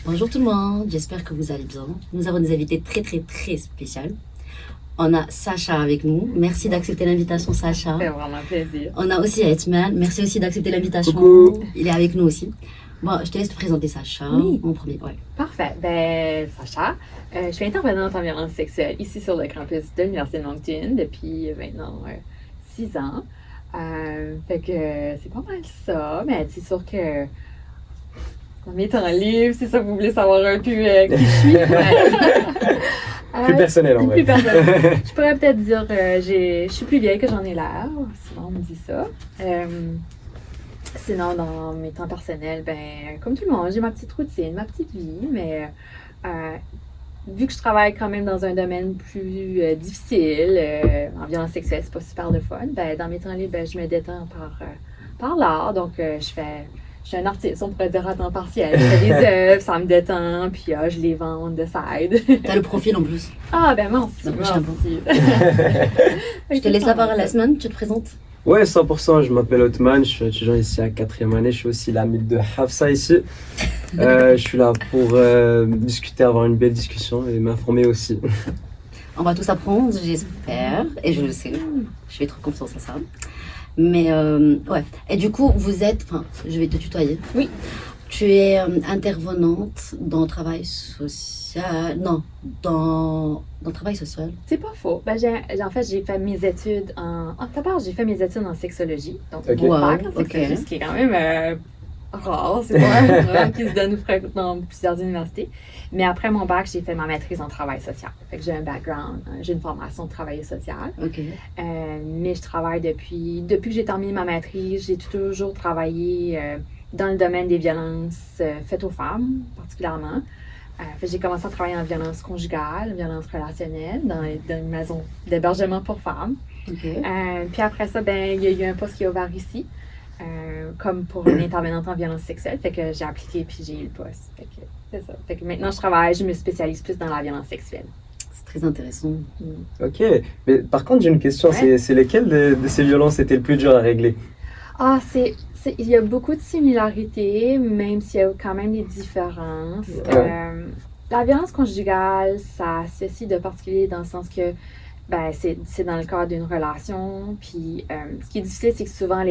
Bonjour tout le monde, j'espère que vous allez bien. Nous avons des invités très très très spéciaux. On a Sacha avec nous. Merci d'accepter l'invitation, Sacha. Ça fait vraiment plaisir. On a aussi Hetman. Merci aussi d'accepter l'invitation. Coucou. Il est avec nous aussi. Bon, je te laisse te présenter, Sacha. Oui. Mon premier. Ouais. Parfait. Ben, Sacha, je suis intervenante en violence sexuelle ici sur le campus de l'Université de Moncton depuis maintenant 6 ans. Fait que c'est pas mal ça, mais c'est sûr que dans mes temps libres, c'est ça que vous voulez savoir un peu qui je suis. Plus personnel en vrai. Plus personnel. Je pourrais peut-être dire je suis plus vieille que j'en ai l'air, souvent on me dit ça. Sinon, dans mes temps personnels, ben, comme tout le monde, j'ai ma petite routine, ma petite vie, mais vu que je travaille quand même dans un domaine plus difficile, en violence sexuelle, c'est pas super de fun, ben, dans mes temps libres, ben, je me détends par l'art, donc je suis un artiste, on pourrait dire à temps partiel. Je fais des œuvres, ça me détend, puis je les vends de side. T'as le profil en plus. Ah, ben merci. Le prochain merci. Je te laisse la parole la semaine, tu te présentes. Ouais, 100%, je m'appelle Othman, je suis étudiant ici à 4e année, je suis aussi l'ami de Hafsa ici. Je suis là pour discuter, avoir une belle discussion et m'informer aussi. On va tous apprendre, j'espère, et je le sais. Je fais trop confiance à ça. Mais ouais. Et du coup, vous êtes, enfin, je vais te tutoyer. Oui. Tu es intervenante dans le travail social. Non, dans le travail social. C'est pas faux. Ben, en fait, j'ai fait mes études j'ai fait mes études en sexologie. Donc, Ok. mon bac en Wow, sexologie, ok. ce qui est quand même rare. C'est pas un programme qui se donne dans plusieurs universités. Mais après mon bac, j'ai fait ma maîtrise en travail social. Fait que j'ai un background, j'ai une formation de travailleuse sociale. Ok. Mais je travaille depuis que j'ai terminé ma maîtrise, j'ai toujours travaillé dans le domaine des violences faites aux femmes, particulièrement. J'ai commencé à travailler en violence conjugale, violence relationnelle, dans une maison d'hébergement pour femmes. Ok. Puis après ça, ben, il y a eu un poste qui est ouvert ici, comme pour une intervenante en violence sexuelle. Fait que j'ai appliqué puis j'ai eu le poste. Fait que c'est ça. Fait que maintenant, je me spécialise plus dans la violence sexuelle. C'est très intéressant. Ok, mais par contre j'ai une question, Ouais. c'est lesquelles de ces violences étaient le plus dur à régler? Ah, il y a beaucoup de similarités, même s'il y a quand même des différences. Ouais. La violence conjugale, ça a ceci de particulier dans le sens que ben, c'est dans le cadre d'une relation. Puis ce qui est difficile, c'est que souvent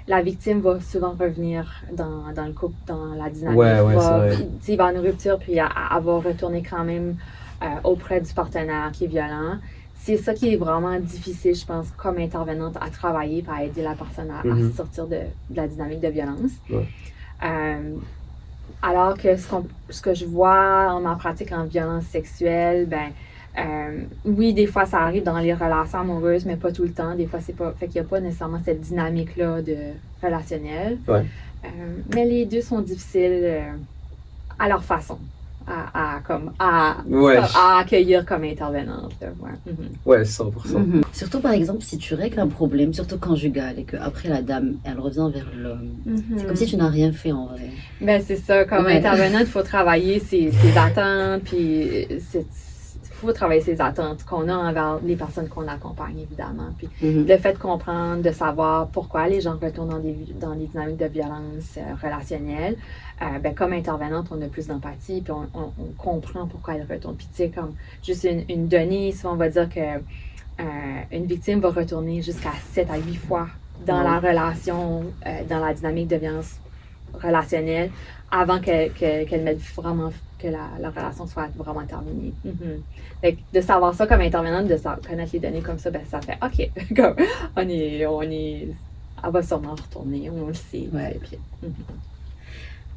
la victime va souvent revenir dans le couple, dans la dynamique. Ouais, c'est vrai. Il va avoir une rupture, puis elle va retourner quand même auprès du partenaire qui est violent. C'est ça qui est vraiment difficile, je pense, comme intervenante à travailler pour aider la personne à sortir de la dynamique de violence. Ouais. Alors que ce que je vois en ma pratique en violence sexuelle, ben oui, des fois ça arrive dans les relations amoureuses, mais pas tout le temps. Des fois, c'est pas. Fait qu'il n'y a pas nécessairement cette dynamique-là de relationnelle. Ouais. Mais les deux sont difficiles à leur façon. À accueillir comme intervenante. Là, ouais. Ouais, 100%. Mhm. Surtout par exemple, si tu règles un problème, surtout conjugal, et qu'après la dame, elle revient vers l'homme. C'est comme si tu n'as rien fait en vrai. Ben, c'est ça. Comme Ouais. intervenante, il faut travailler ses attentes, puis il faut travailler ses attentes qu'on a envers les personnes qu'on accompagne, évidemment. Puis le fait de comprendre, de savoir pourquoi les gens retournent dans des dynamiques de violence relationnelle, ben, comme intervenante, on a plus d'empathie, puis on comprend pourquoi elle retourne. Puis, tu sais, comme juste une donnée, souvent on va dire que une victime va retourner jusqu'à 7 à 8 fois dans la relation, dans la dynamique de violence relationnelle, avant qu'elle mette vraiment que la relation soit vraiment terminée. Fait que de savoir ça comme intervenante, de connaître les données comme ça, ben ça fait OK, comme elle va sûrement retourner, on le sait. Ouais. Puis,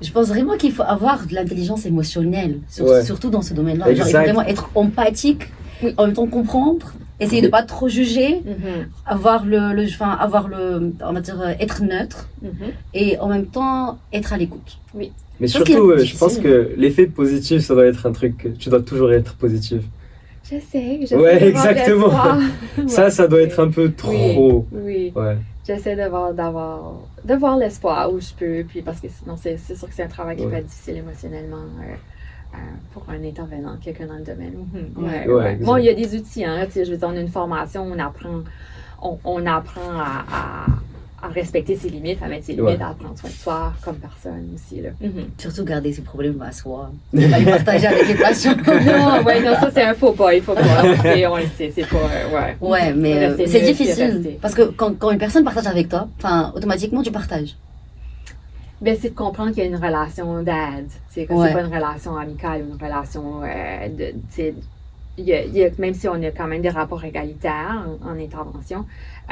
Je pense vraiment qu'il faut avoir de l'intelligence émotionnelle, Ouais. surtout dans ce domaine-là. Genre, il faut Exact. vraiment être empathique, Oui. en même temps comprendre, essayer de pas trop juger, avoir on va dire, être neutre, et en même temps être à l'écoute. Mais pense surtout, qu'il y a- je pense que l'effet positif, ça doit être un truc que tu dois toujours être positif. J'essaie Ouais, d'avoir exactement. l'espoir. Ça doit être un peu trop. Oui. Ouais. J'essaie d'avoir l'espoir où je peux, puis parce que sinon, c'est sûr que c'est un travail qui peut être difficile émotionnellement pour un intervenant, quelqu'un dans le domaine. Ouais, Bon, exact. il y a des outils, hein, tu sais, je veux dire, on a une formation, on apprend à respecter ses limites, à mettre ses limites, à prendre soin de soi comme personne aussi. Là. Surtout garder ses problèmes à soi. Pas les partager avec les patients. non, ça c'est un faux pas. Il faut pas. On le sait, c'est pas. Ouais, mais c'est difficile. Parce que quand une personne partage avec toi, automatiquement tu partages. Ben, c'est de comprendre qu'il y a une relation d'aide. C'est pas une relation amicale ou une relation même si on a quand même des rapports égalitaires en intervention,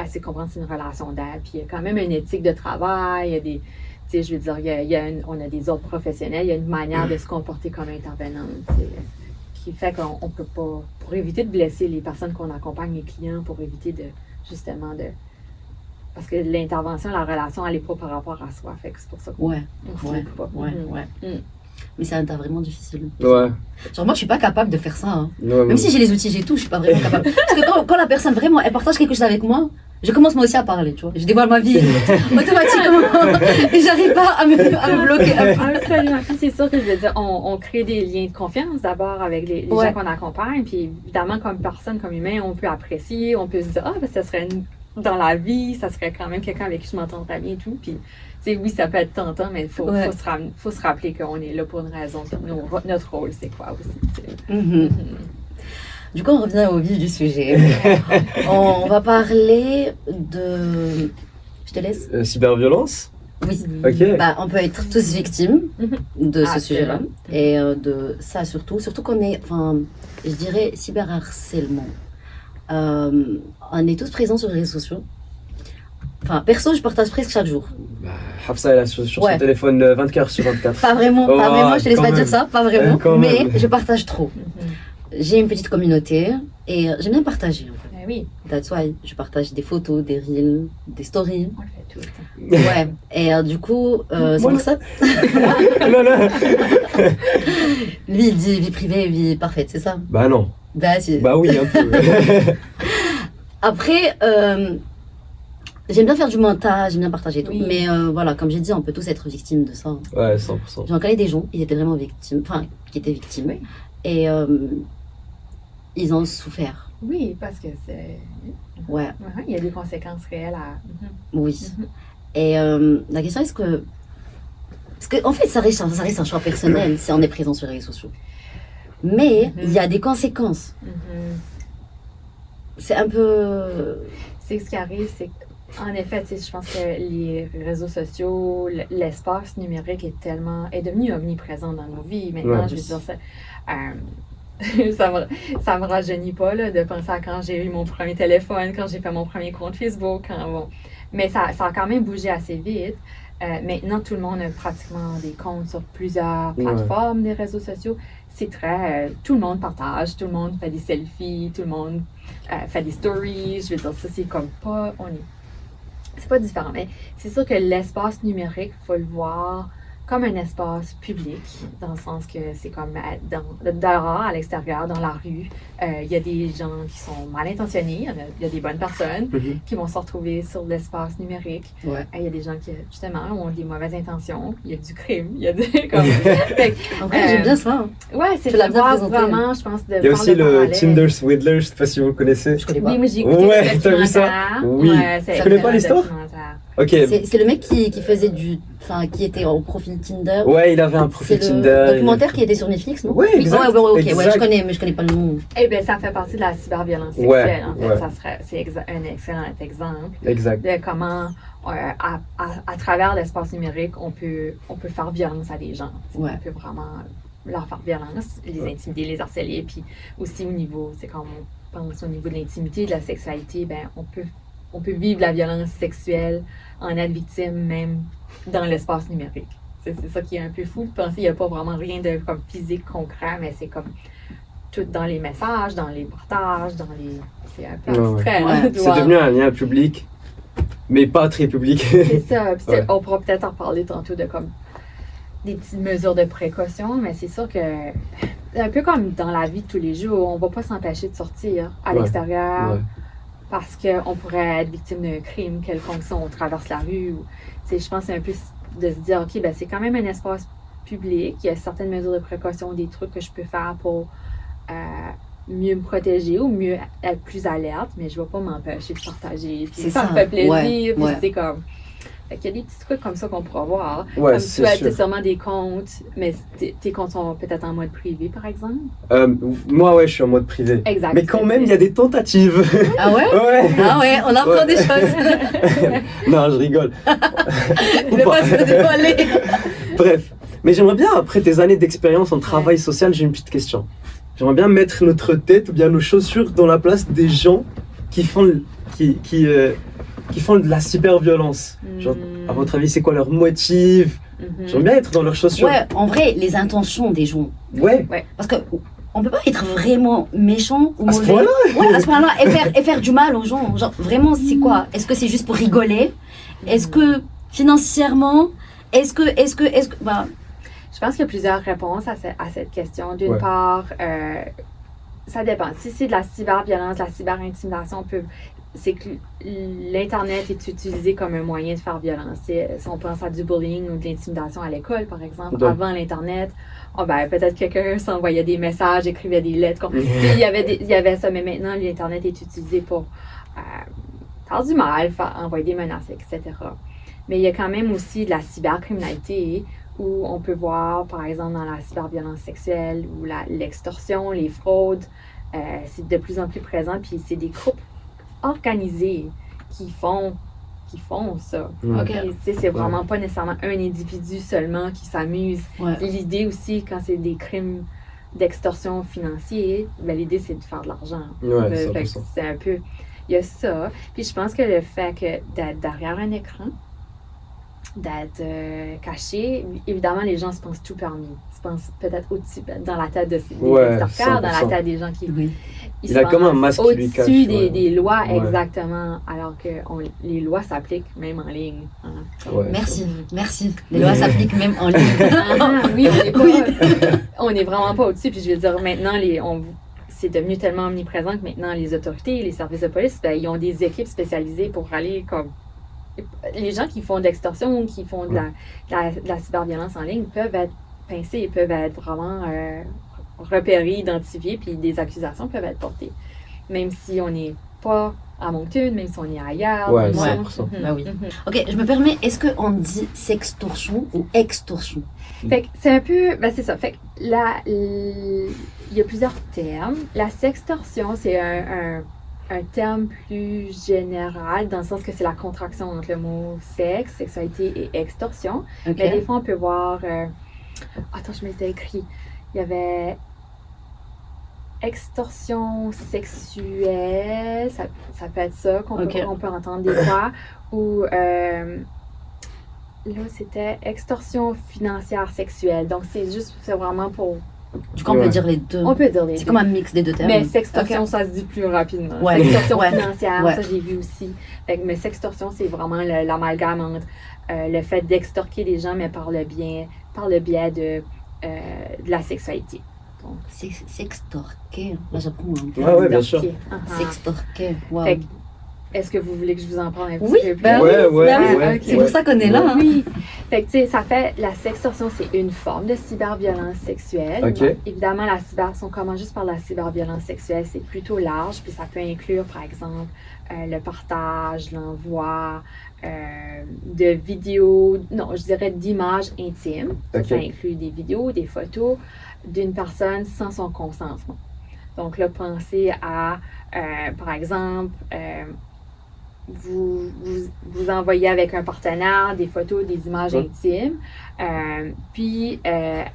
c'est comprendre que c'est une relation d'aide. Puis il y a quand même une éthique de travail, il y a des, je veux dire, on a des ordres professionnels, il y a une manière de se comporter comme intervenante, qui fait qu'on peut pas, pour éviter de blesser les personnes qu'on accompagne, les clients, pour éviter justement parce que l'intervention, la relation, elle n'est pas par rapport à soi. Fait que c'est pour ça qu'on Mais c'est vraiment difficile. Ouais. Genre moi, je suis pas capable de faire ça. Hein. Ouais, Même si j'ai les outils, j'ai tout, je suis pas vraiment capable. Parce que quand la personne vraiment, elle partage quelque chose avec moi, je commence moi aussi à parler, tu vois. Je dévoile ma vie automatiquement et j'arrive pas à me bloquer. Absolument. C'est sûr que je veux dire, on crée des liens de confiance d'abord avec les gens qu'on accompagne. Puis évidemment, comme personne, comme humain, on peut apprécier, on peut se dire, ça serait dans la vie, ça serait quand même quelqu'un avec qui je m'entendrais bien et tout. Puis, oui, ça peut être tentant, mais il faut se rappeler qu'on est là pour une raison. Notre rôle, c'est quoi aussi. Du coup, on revient au vif du sujet. On va parler de... Je te laisse. Cyberviolence. Oui. Ok. On peut être tous victimes de ce sujet-là. Et de ça surtout qu'on est, je dirais, cyberharcèlement. On est tous présents sur les réseaux sociaux. Perso, je partage presque chaque jour. Hafsa, elle a sur son téléphone 24 heures sur 24. Pas vraiment, je te laisse pas dire ça, pas vraiment. Mais je partage trop. J'ai une petite communauté et j'aime bien partager. En fait. Oui. That's why je partage des photos, des reels, des stories. On le fait tout le temps. Ouais. Et du coup, c'est pour ça. Non. Lui, il dit vie privée, vie parfaite, c'est ça? Bah non. Si. Bah oui, un peu. Après, j'aime bien faire du montage, j'aime bien partager tout. Oui. Mais voilà, comme j'ai dit, on peut tous être victimes de ça. Ouais, 100%. J'en connais des gens, ils étaient vraiment victimes, qui étaient victimes. Oui. Et ils ont souffert. Oui, parce que c'est... Ouais. Il y a des conséquences réelles à... Oui. Et la question est-ce que... Parce qu'en fait, ça reste un choix personnel si on est présent sur les réseaux sociaux. Mais il y a des conséquences. C'est un peu... C'est ce qui arrive, c'est qu'en effet, je pense que les réseaux sociaux, l'espace numérique est devenu omniprésent dans nos vies. Maintenant, je veux dire, ça me rajeunit pas là, de penser à quand j'ai eu mon premier téléphone, quand j'ai fait mon premier compte Facebook. Mais ça a quand même bougé assez vite. Maintenant, tout le monde a pratiquement des comptes sur plusieurs plateformes des réseaux sociaux. C'est très... tout le monde partage, tout le monde fait des selfies, tout le monde fait des stories. Je veux dire, ça, c'est comme pas... C'est pas différent, mais c'est sûr que l'espace numérique, il faut le voir comme un espace public, dans le sens que c'est comme dehors, à l'extérieur, dans la rue. Il y a des gens qui sont mal intentionnés, il y a des bonnes personnes qui vont se retrouver sur l'espace numérique. Il y a des gens qui, justement, ont des mauvaises intentions. Il y a du crime, il y a des... En vrai, j'aime bien ça. Ouais, c'est de voir vraiment, je pense, de... Il y a aussi le Tinder Swindler, je sais pas si vous le connaissez. Je connais pas. Oui, mais j'ai écouté le t'as vu ça? Oui. Tu connais pas l'histoire? Ok. C'est le mec qui faisait qui était en profil Tinder. Ouais, il avait un profil Tinder. C'est le documentaire qui était sur Netflix, non? Ouais, exact. Je connais, mais je connais pas le nom. Eh bien, ça fait partie de la cyberviolence sexuelle. En fait, c'est un excellent exemple de comment, à travers l'espace numérique, on peut faire violence à des gens. On peut vraiment leur faire violence, les intimider, les harceler. Puis aussi au niveau, c'est quand on pense au niveau de l'intimité, de la sexualité, ben on peut vivre la violence sexuelle, en être victime même dans l'espace numérique. C'est ça qui est un peu fou de penser qu'il n'y a pas vraiment rien de comme physique concret, mais c'est comme tout dans les messages, dans les partages, c'est un peu abstrait. C'est devenu un lien public, mais pas très public. C'est ça. On pourra peut-être en parler tantôt de comme des petites mesures de précaution, mais c'est sûr que un peu comme dans la vie de tous les jours, on ne va pas s'empêcher de sortir à l'extérieur. Parce qu'on pourrait être victime d'un crime quelconque si on traverse la rue. Je pense que c'est un peu de se dire, OK, c'est quand même un espace public. Il y a certaines mesures de précaution, des trucs que je peux faire pour mieux me protéger ou mieux être plus alerte, mais je ne vais pas m'empêcher de partager. Puis C'est ça ça. me fait plaisir. Ouais, Puis ouais. c'est comme. Fait qu'il y a des petits trucs comme ça qu'on pourra voir. Ouais, Comme c'est tu as sûr. sûrement des comptes, mais tes comptes sont peut-être en mode privé, par exemple. Moi, ouais, je suis en mode privé. Exact. Mais quand même, il y a des tentatives. Ah ouais? Ouais. Ah ouais, on apprend Ouais. des choses. Non, je rigole. Il ne va pas se dévoiler. Bref. Mais j'aimerais bien, après tes années d'expérience en travail social, j'ai une petite question. J'aimerais bien mettre notre tête ou bien nos chaussures dans la place des gens qui font, qui font de la cyberviolence. Genre, à votre avis, c'est quoi leur motif? J'aimerais bien être dans leurs chaussures. Ouais, en vrai, les intentions des gens. Ouais. Parce que on peut pas être vraiment méchant ou À ce mauvais. point-là? Ouais, à ce point-là, et faire du mal aux gens. Genre, vraiment, c'est quoi? Est-ce que c'est juste pour rigoler? Est-ce que financièrement? Est-ce que, bah, Je pense qu'il y a plusieurs réponses à cette question. D'une Ouais. part, ça dépend. Si c'est de la cyberviolence, de la cyberintimidation, c'est que l'Internet est utilisé comme un moyen de faire violence. Si on pense à du bullying ou de l'intimidation à l'école, par exemple, Donc. avant l'Internet, peut-être quelqu'un s'envoyait des messages, écrivait des lettres. Il y avait ça, mais maintenant, l'Internet est utilisé pour faire du mal, envoyer des menaces, etc. Mais il y a quand même aussi de la cybercriminalité où on peut voir, par exemple, dans la cyberviolence sexuelle ou l'extorsion, les fraudes, c'est de plus en plus présent, puis c'est des groupes organisés qui font ça. Ouais. Ok. Et, tu sais, c'est vraiment pas nécessairement un individu seulement qui s'amuse. ouais. L'idée aussi, quand c'est des crimes d'extorsion financière, l'idée c'est de faire de l'argent. Ouais, Fait que 100%. c'est un peu... Il y a ça. Puis je pense que le fait d'être derrière un écran, d'être caché, évidemment, les gens se pensent tout permis. Ils se pensent peut-être au-dessus, dans la tête des Ouais, extorqueurs, dans la 100%. tête des gens qui... Oui. Ils Il a se comme un pensent masque qui lui cache, au-dessus ouais. des lois, Ouais. exactement. Alors que les lois s'appliquent même en ligne. Hein. Ouais. Merci. Les lois s'appliquent même en ligne. Ah, oui, on est pas, Oui. on est vraiment pas au-dessus. Puis je veux dire, maintenant, c'est devenu tellement omniprésent que maintenant, les autorités, les services de police, ils ont des équipes spécialisées pour aller comme... Les gens qui font de l'extorsion ou qui font de la cyberviolence en ligne peuvent être pincés et peuvent être vraiment repérés, identifiés, puis des accusations peuvent être portées. Même si on n'est pas à Moncton, même si on est ailleurs. Ouais, dans le monde. 100%. Bah oui. Ok, je me permets, est-ce qu'on dit sextorsion ou extorsion? Fait que c'est un peu, c'est ça. Fait que il y a plusieurs termes. La sextorsion, c'est un terme plus général, dans le sens que c'est la contraction entre le mot sexe, sexualité et extorsion. Ok. Mais des fois, on peut voir... attends, je m'étais écrit. Il y avait extorsion sexuelle, ça peut être ça qu'on Ok. peut entendre des fois. Ou là, c'était extorsion financière sexuelle. Donc, c'est vraiment pour... Du coup, on peut Ouais. dire les deux. On peut dire les C'est deux. comme un mix des deux termes. Mais sextorsion, Ok. ça se dit plus rapidement. Ouais. Sextorsion Ouais. financière, Ouais. ça j'ai vu aussi. Mais sextorsion, c'est vraiment l'amalgame entre le fait d'extorquer des gens, mais par le biais de la sexualité. Donc, Sextorquer. Là, j'apprends un peu. Ouais, bien sûr. extorquer. Uh-huh. Sextorquer. Wow. Fait que, est-ce que vous voulez que je vous en parle un petit Oui, peu plus? ben Ouais, oui, ouais, ben oui. ouais. C'est pour ça qu'on est là. hein. Oui. Fait que, tu sais, ça fait, la sextorsion, c'est une forme de cyberviolence sexuelle. Ok. Donc, évidemment, si on commence juste par la cyberviolence sexuelle, c'est plutôt large, puis ça peut inclure, par exemple, le partage, l'envoi de vidéos, non, je dirais d'images intimes. Ok. Ça inclut des vidéos, des photos d'une personne sans son consentement. Donc là, pensez à, par exemple, vous envoyez avec un partenaire des photos, des images Ouais. intimes. Puis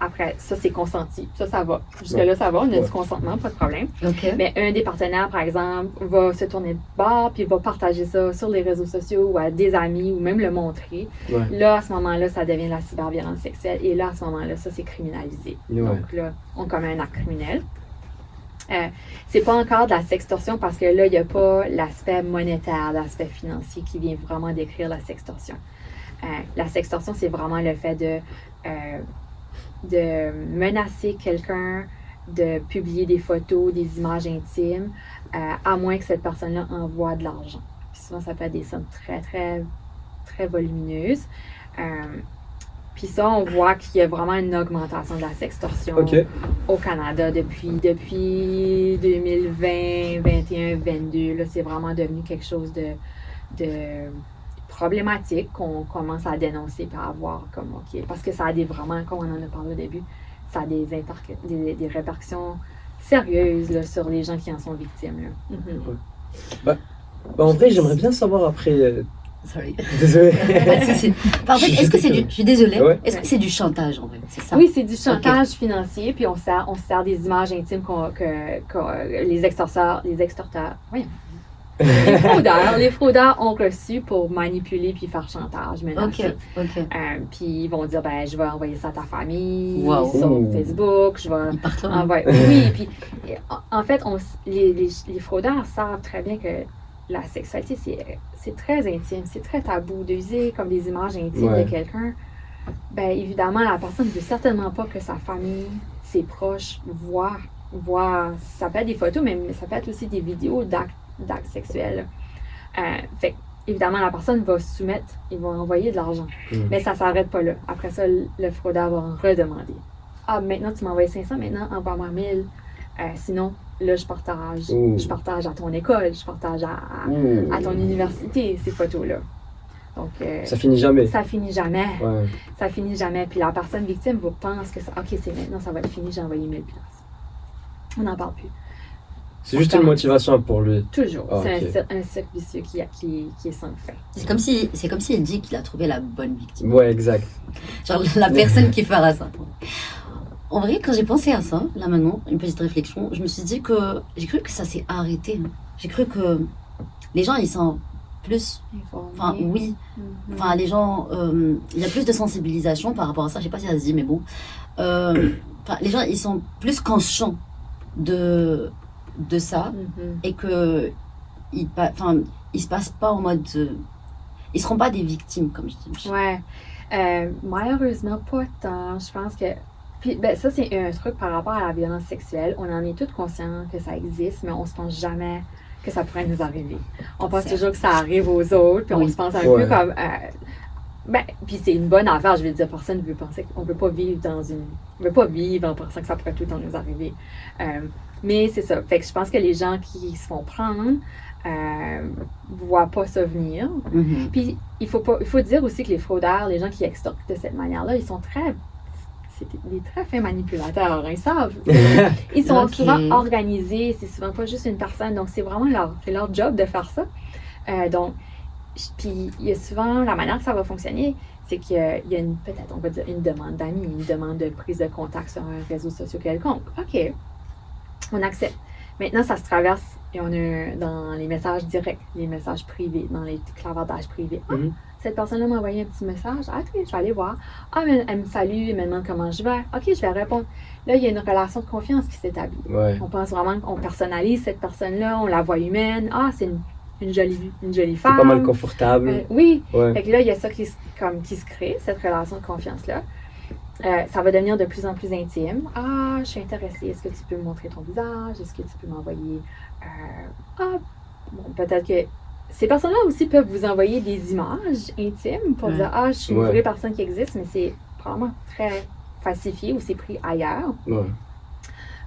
après, ça, c'est consenti. Ça va. Jusque-là, Ouais. ça va. On a Ouais. du consentement, pas de problème. Ok. Mais un des partenaires, par exemple, va se tourner de bord puis va partager ça sur les réseaux sociaux ou à des amis ou même le montrer. Ouais. Là, à ce moment-là, ça devient la cyberviolence sexuelle. Et là, à ce moment-là, ça, c'est criminalisé. Ouais. Donc là, on commet un acte criminel. C'est pas encore de la sextorsion parce que là, il n'y a pas l'aspect monétaire, l'aspect financier qui vient vraiment décrire la sextorsion. La sextorsion, c'est vraiment le fait de menacer quelqu'un, de publier des photos, des images intimes, à moins que cette personne-là envoie de l'argent. Puis souvent, ça peut être des sommes très, très, très volumineuses. Puis ça, on voit qu'il y a vraiment une augmentation de la sextorsion au Canada depuis 2020, 21, 22. Là, c'est vraiment devenu quelque chose de problématique qu'on commence à dénoncer et à voir comme OK. Parce que ça a vraiment, comme on en a parlé au début, ça a des répercussions sérieuses là, sur les gens qui en sont victimes. Là. Bah, en vrai, j'aimerais bien savoir après. Sorry. Désolé. En fait, est-ce que c'est du... Je suis désolée. Ouais. Est-ce que c'est du chantage, en vrai? C'est ça? Oui, c'est du chantage financier, puis on sert des images intimes que les extorteurs... Oui. Les fraudeurs ont reçu pour manipuler puis faire chantage, menacer. Puis ils vont dire, je vais envoyer ça à ta famille sur Facebook, je vais envoyer... Oui, puis en fait, les fraudeurs savent très bien que la sexualité, c'est très intime, c'est très tabou d'user comme des images intimes de quelqu'un. Évidemment, la personne ne veut certainement pas que sa famille, ses proches voient. Ça peut être des photos, mais ça peut être aussi des vidéos d'actes sexuels. Fait évidemment, la personne va se soumettre, il va envoyer de l'argent. Mais ça ne s'arrête pas là. Après ça, le fraudeur va en redemander. Ah, maintenant, tu m'as envoyé 500, maintenant, envoie-moi 1000. Sinon, là, je partage à ton école, je partage à ton université, ces photos-là. Donc, ça finit jamais. Ça finit jamais. Ouais. Ça finit jamais. Puis la personne victime vous pense que OK, c'est maintenant, ça va être fini, j'ai envoyé 1000$. On n'en parle plus. C'est juste une motivation pour lui. Toujours. C'est un cercle vicieux qui est sans fin. C'est comme s'il dit qu'il a trouvé la bonne victime. Ouais, exact. Genre la personne qui fera ça. En vrai, quand j'ai pensé à ça, là maintenant, une petite réflexion, je me suis dit que j'ai cru que ça s'est arrêté. J'ai cru que les gens, ils sont plus... Enfin, oui. Enfin, les gens... il y a plus de sensibilisation par rapport à ça. Je sais pas si ça se dit, mais bon. Les gens, ils sont plus conscients de ça et que ils se passent pas en mode... ils seront pas des victimes, comme je dis. Ouais. Malheureusement, pas tant. Je pense que... Puis, ça, c'est un truc par rapport à la violence sexuelle. On en est tous conscients que ça existe, mais on se pense jamais que ça pourrait nous arriver. On pense toujours que ça arrive aux autres, puis on se pense un peu comme... puis c'est une bonne affaire, je veux dire, personne ne veut penser qu'on ne veut pas vivre on veut pas vivre en pensant que ça pourrait tout le temps nous arriver. Mais c'est ça. Fait que je pense que les gens qui se font prendre voient pas ça venir. Puis il faut dire aussi que les fraudeurs, les gens qui extorquent de cette manière-là, ils sont des très fins manipulateurs, ils savent. Ils sont souvent organisés, c'est souvent pas juste une personne, donc c'est vraiment leur job de faire ça. Donc, puis il y a souvent, la manière que ça va fonctionner, c'est qu'il y a peut-être, on va dire, une demande d'amis, une demande de prise de contact sur un réseau social quelconque. OK, on accepte. Maintenant, ça se traverse et on a dans les messages directs, les messages privés, dans les clavardages privés. Cette personne-là m'a envoyé un petit message. Ah, ok, je vais aller voir. Ah, mais elle me salue, elle me demande comment je vais. Ok, je vais répondre. Là, il y a une relation de confiance qui s'établit. On pense vraiment qu'on personnalise cette personne-là, on la voit humaine. Ah, c'est une jolie femme. C'est pas mal confortable. Oui. Fait que là, il y a ça qui se crée, cette relation de confiance-là. Ça va devenir de plus en plus intime. Ah, je suis intéressée. Est-ce que tu peux me montrer ton visage? Est-ce que tu peux m'envoyer... peut-être que ces personnes-là aussi peuvent vous envoyer des images intimes pour dire « Ah, je suis une vraie personne qui existe, mais c'est probablement très falsifié ou c'est pris ailleurs. »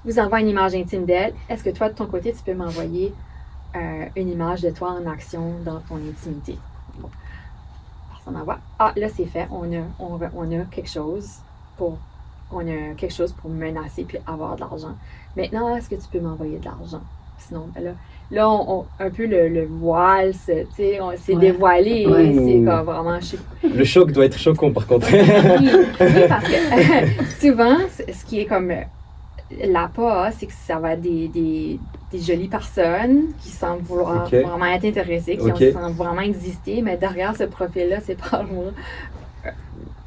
Vous envoie une image intime d'elle. Est-ce que toi, de ton côté, tu peux m'envoyer une image de toi en action dans ton intimité? Bon. Personne n'envoie. Ah, là, c'est fait. On a quelque chose pour menacer puis avoir de l'argent. Maintenant, est-ce que tu peux m'envoyer de l'argent? Sinon, là, un peu le voile, s'est dévoilé. C'est comme vraiment... Le choc doit être choquant, par contre. oui, parce que souvent, ce qui est comme l'appât, c'est que ça va être des jolies personnes qui semblent vouloir vraiment être intéressées, qui semblent vraiment exister, mais derrière ce profil-là, c'est pas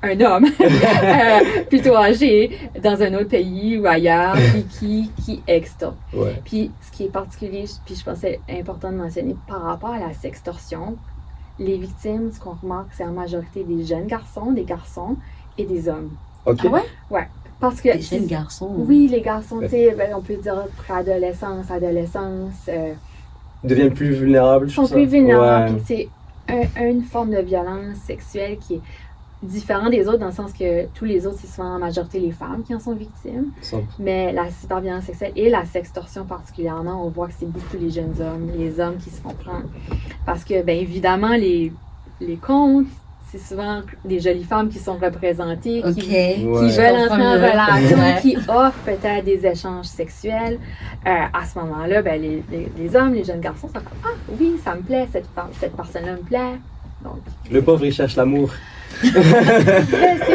un homme plutôt âgé dans un autre pays ou ailleurs qui extorque. Puis ce qui est particulier, puis je pense que c'est important de mentionner par rapport à la sextorsion, les victimes, ce qu'on remarque, c'est en majorité des jeunes garçons, des garçons et des hommes. Ah ouais? Ouais. Parce que les jeunes garçons. Oui, les garçons, tu sais, on peut dire préadolescence, adolescence. Deviennent plus vulnérables. Ils sont plus vulnérables. C'est une forme de violence sexuelle qui est différent des autres dans le sens que tous les autres, c'est souvent en majorité les femmes qui en sont victimes. Mais la cyberviolence sexuelle et la sextorsion particulièrement, on voit que c'est beaucoup les jeunes hommes, les hommes qui se font prendre. Parce que, bien évidemment, les comptes, c'est souvent des jolies femmes qui sont représentées, qui veulent entrer en relation, qui offrent peut-être des échanges sexuels. À ce moment-là, ben, les hommes, les jeunes garçons sont comme « Ah oui, ça me plaît, cette personne-là me plaît. » Donc, le pauvre, il cherche l'amour.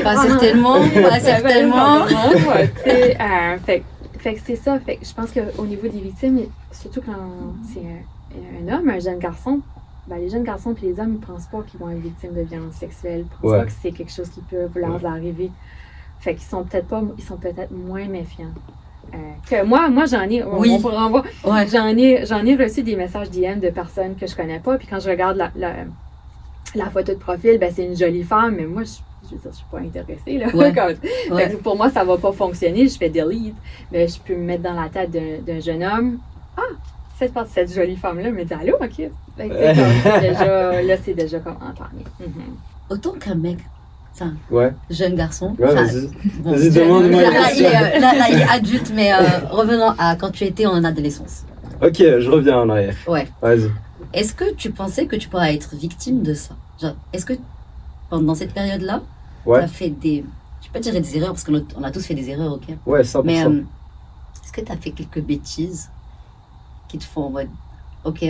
Pas certainement. Fait que c'est ça. Fait que je pense qu'au niveau des victimes, surtout quand c'est un homme, un jeune garçon, ben, les jeunes garçons et les hommes ne pensent pas qu'ils vont être victimes de violences sexuelles. Ils ne pensent pas que c'est quelque chose qui peut leur arriver. Fait qu'ils sont peut-être moins méfiants. Que moi j'en ai, on pourra en voir. J'en ai reçu des messages DM de personnes que je connais pas. Puis quand je regarde la photo de profil, ben c'est une jolie femme, mais moi, je veux dire, je suis pas intéressée. Là. Fait que pour moi, ça va pas fonctionner. Je fais delete. Mais je peux me mettre dans la tête d'un jeune homme. Ah, cette jolie femme-là me dit allô, ok. Fait que, c'est déjà comme entamé. Autant qu'un mec, jeune garçon. Vas-y, demande-moi. Là, il est adulte, mais revenons à quand tu étais en adolescence. Ok, je reviens en arrière. Ouais. Vas-y. Est-ce que tu pensais que tu pourrais être victime de ça? Genre, est-ce que pendant cette période-là, tu as fait des... Je ne vais pas dire des erreurs, parce qu'on a tous fait des erreurs, ok? Ouais, 100%. Mais est-ce que tu as fait quelques bêtises qui te font en mode... Ok,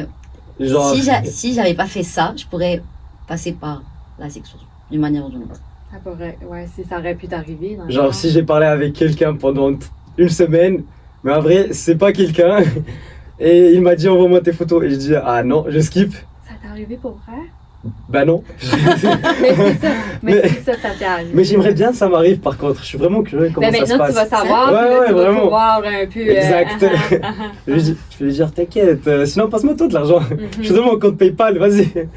genre... si j'avais pas fait ça, je pourrais passer par la section, d'une manière ou d'une autre. Ça pourrait... Ouais, ça aurait pu t'arriver. Genre, si j'ai parlé avec quelqu'un pendant une semaine, mais en vrai, c'est pas quelqu'un... Et il m'a dit envoie-moi tes photos. Et je dis ah non, je skip. Ça t'est arrivé pour vrai? Bah non. mais ça t'est arrivé. Mais j'aimerais bien que ça m'arrive par contre. Je suis vraiment curieux comment ça se passe. Maintenant tu vas savoir, ouais, tu vraiment. vas pouvoir un peu... Exact. Je vais lui dire t'inquiète, sinon passe-moi toi de l'argent. Je te donne mon compte PayPal, vas-y.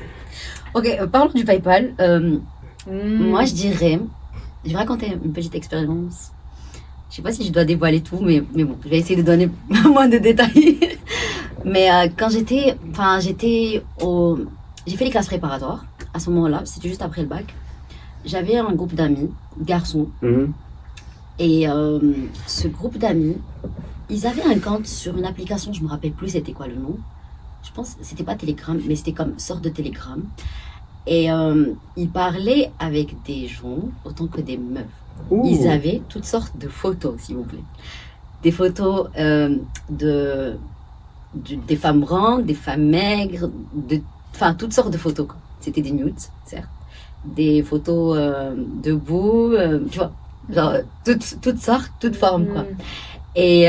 Ok, parlons du PayPal. Moi je vais raconter une petite expérience. Je sais pas si je dois dévoiler tout, mais bon, je vais essayer de donner moins de détails. Mais quand j'ai fait les classes préparatoires. À ce moment-là, c'était juste après le bac. J'avais un groupe d'amis, garçons. Et ce groupe d'amis, ils avaient un compte sur une application, je me rappelle plus c'était quoi le nom. Je pense que c'était pas Telegram, mais c'était comme sorte de Telegram. Et ils parlaient avec des gens autant que des meufs. Ils avaient toutes sortes de photos, s'il vous plaît. Des photos des femmes grandes, des femmes maigres, toutes sortes de photos. C'était des nudes, certes. Des photos debout, tu vois, genre toutes sortes, toutes formes, quoi. Et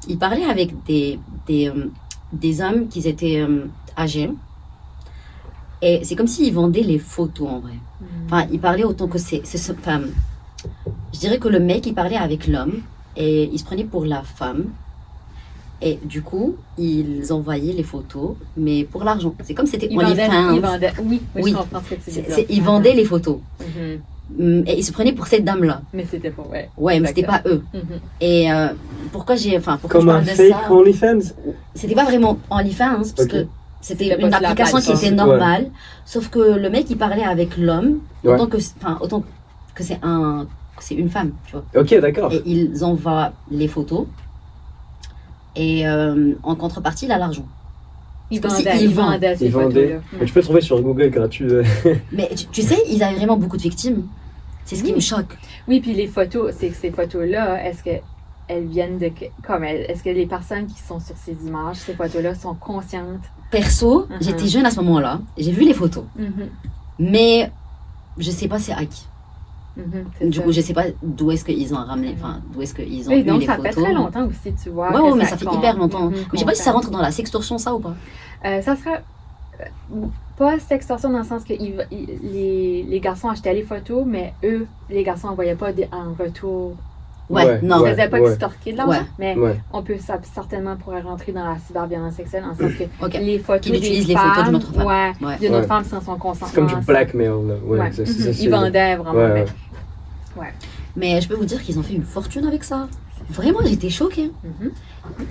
ils parlaient avec des hommes qui étaient âgés. Et c'est comme s'ils vendaient les photos, en vrai. Enfin, ils parlaient autant que je dirais que le mec, il parlait avec l'homme et il se prenait pour la femme. Et du coup, ils envoyaient les photos, mais pour l'argent. C'est comme c'était OnlyFans. Ils vendaient, oui, je comprends ce que tu dis. Ils vendaient les photos. Et ils se prenaient pour cette dame-là. Mais c'était pas, Ouais, mais c'était pas eux. Et pourquoi comme je parle un de fake ça, OnlyFans? C'était pas vraiment OnlyFans, parce que c'était une application qui était normale. Sauf que le mec, il parlait avec l'homme, autant que c'est une femme, tu vois. Ok, d'accord. Et ils envoient les photos. Et en contrepartie, il a l'argent. Ils vendaient ces photos-là. Mais tu peux trouver sur Google gratuit. Mais tu sais, ils avaient vraiment beaucoup de victimes. C'est ce qui me choque. Oui, puis les photos, c'est que ces photos-là, est-ce qu'elles viennent de... Est-ce que les personnes qui sont sur ces images, ces photos-là, sont conscientes? Perso, j'étais jeune à ce moment-là. J'ai vu les photos. Mais je sais pas c'est à qui. Du coup, je sais pas d'où est-ce qu'ils ont ramené, d'où est-ce qu'ils ont eu les photos. Donc, ça fait très longtemps aussi, tu vois. Ouais, mais ça fait hyper longtemps. Mais je sais pas si ça rentre dans la sextorsion, ça, ou pas. Ça serait pas sextorsion dans le sens que les garçons achetaient les photos, mais eux, les garçons n'envoyaient pas en retour. Non. Ils ne faisaient pas extorquer de l'argent, mais on peut certainement pourrait rentrer dans la cyberviolence sexuelle en sens que les photos utilisent les photos d'une autre femme. D'une autre femme sans son consentement. C'est comme du blackmail. Ils vendaient vraiment. Mais je peux vous dire qu'ils ont fait une fortune avec ça. Vraiment, j'étais choquée.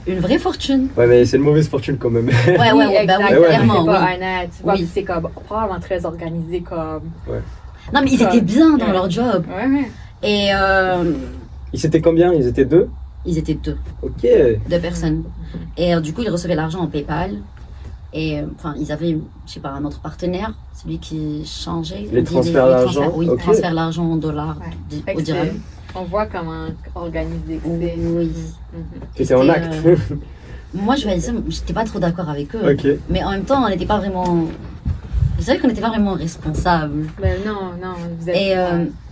Une vraie fortune. Ouais, mais c'est une mauvaise fortune quand même. Clairement. C'est pas honnête. Tu vois, c'est comme probablement très organisé comme. Non, mais ils étaient bien dans leur job. Ouais. Et Ils étaient combien? Ils étaient 2? ils étaient 2. Ok. 2 personnes. Et du coup, ils recevaient l'argent en PayPal. Et enfin, ils avaient, je sais pas, un autre partenaire, celui qui changeait. Les transferts d'argent. Oui, Ok. transfère l'argent en dollars, Fait au que dirham. on voit comment organiser. Oui. C'était en acte. Moi, je vais dire, j'étais pas trop d'accord avec eux. Ok. Mais en même temps, on n'était pas vraiment. Je dirais qu'on n'était pas vraiment responsables. Ben non, vous êtes. Et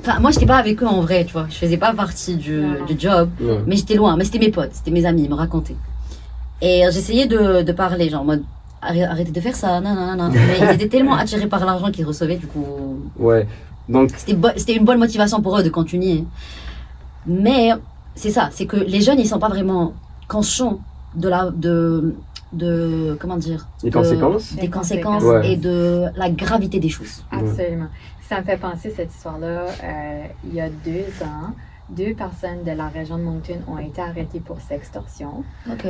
enfin, moi, j'étais pas avec eux en vrai, tu vois. Je faisais pas partie du job, Ouais. mais j'étais loin. Mais c'était mes potes, c'était mes amis, ils me racontaient. Et j'essayais de parler, genre en mode arrêtez de faire ça, non. Mais ils étaient tellement attirés par l'argent qu'ils recevaient, du coup. Ouais. Donc, C'était une bonne motivation pour eux de continuer. Mais c'est ça, c'est que les jeunes, ils sont pas vraiment conscients de comment dire, les conséquences? des conséquences Ouais. et de la gravité des choses. Absolument. Ça me fait penser, cette histoire-là, il y a 2 ans, 2 personnes de la région de Moncton ont été arrêtées pour sextorsion. Ok.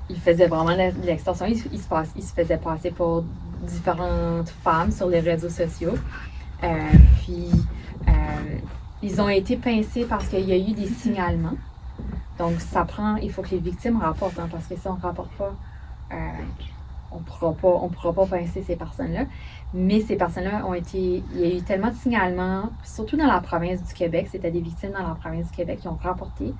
Ils faisaient vraiment de l'extorsion. Ils se faisaient passer pour différentes femmes sur les réseaux sociaux. Ils ont été pincés parce qu'il y a eu des signalements. Donc, il faut que les victimes rapportent, parce que si on ne rapporte pas, on pourra pas pincer ces personnes-là. Mais ces personnes-là il y a eu tellement de signalements, surtout dans la province du Québec, c'était des victimes dans la province du Québec qui ont rapporté.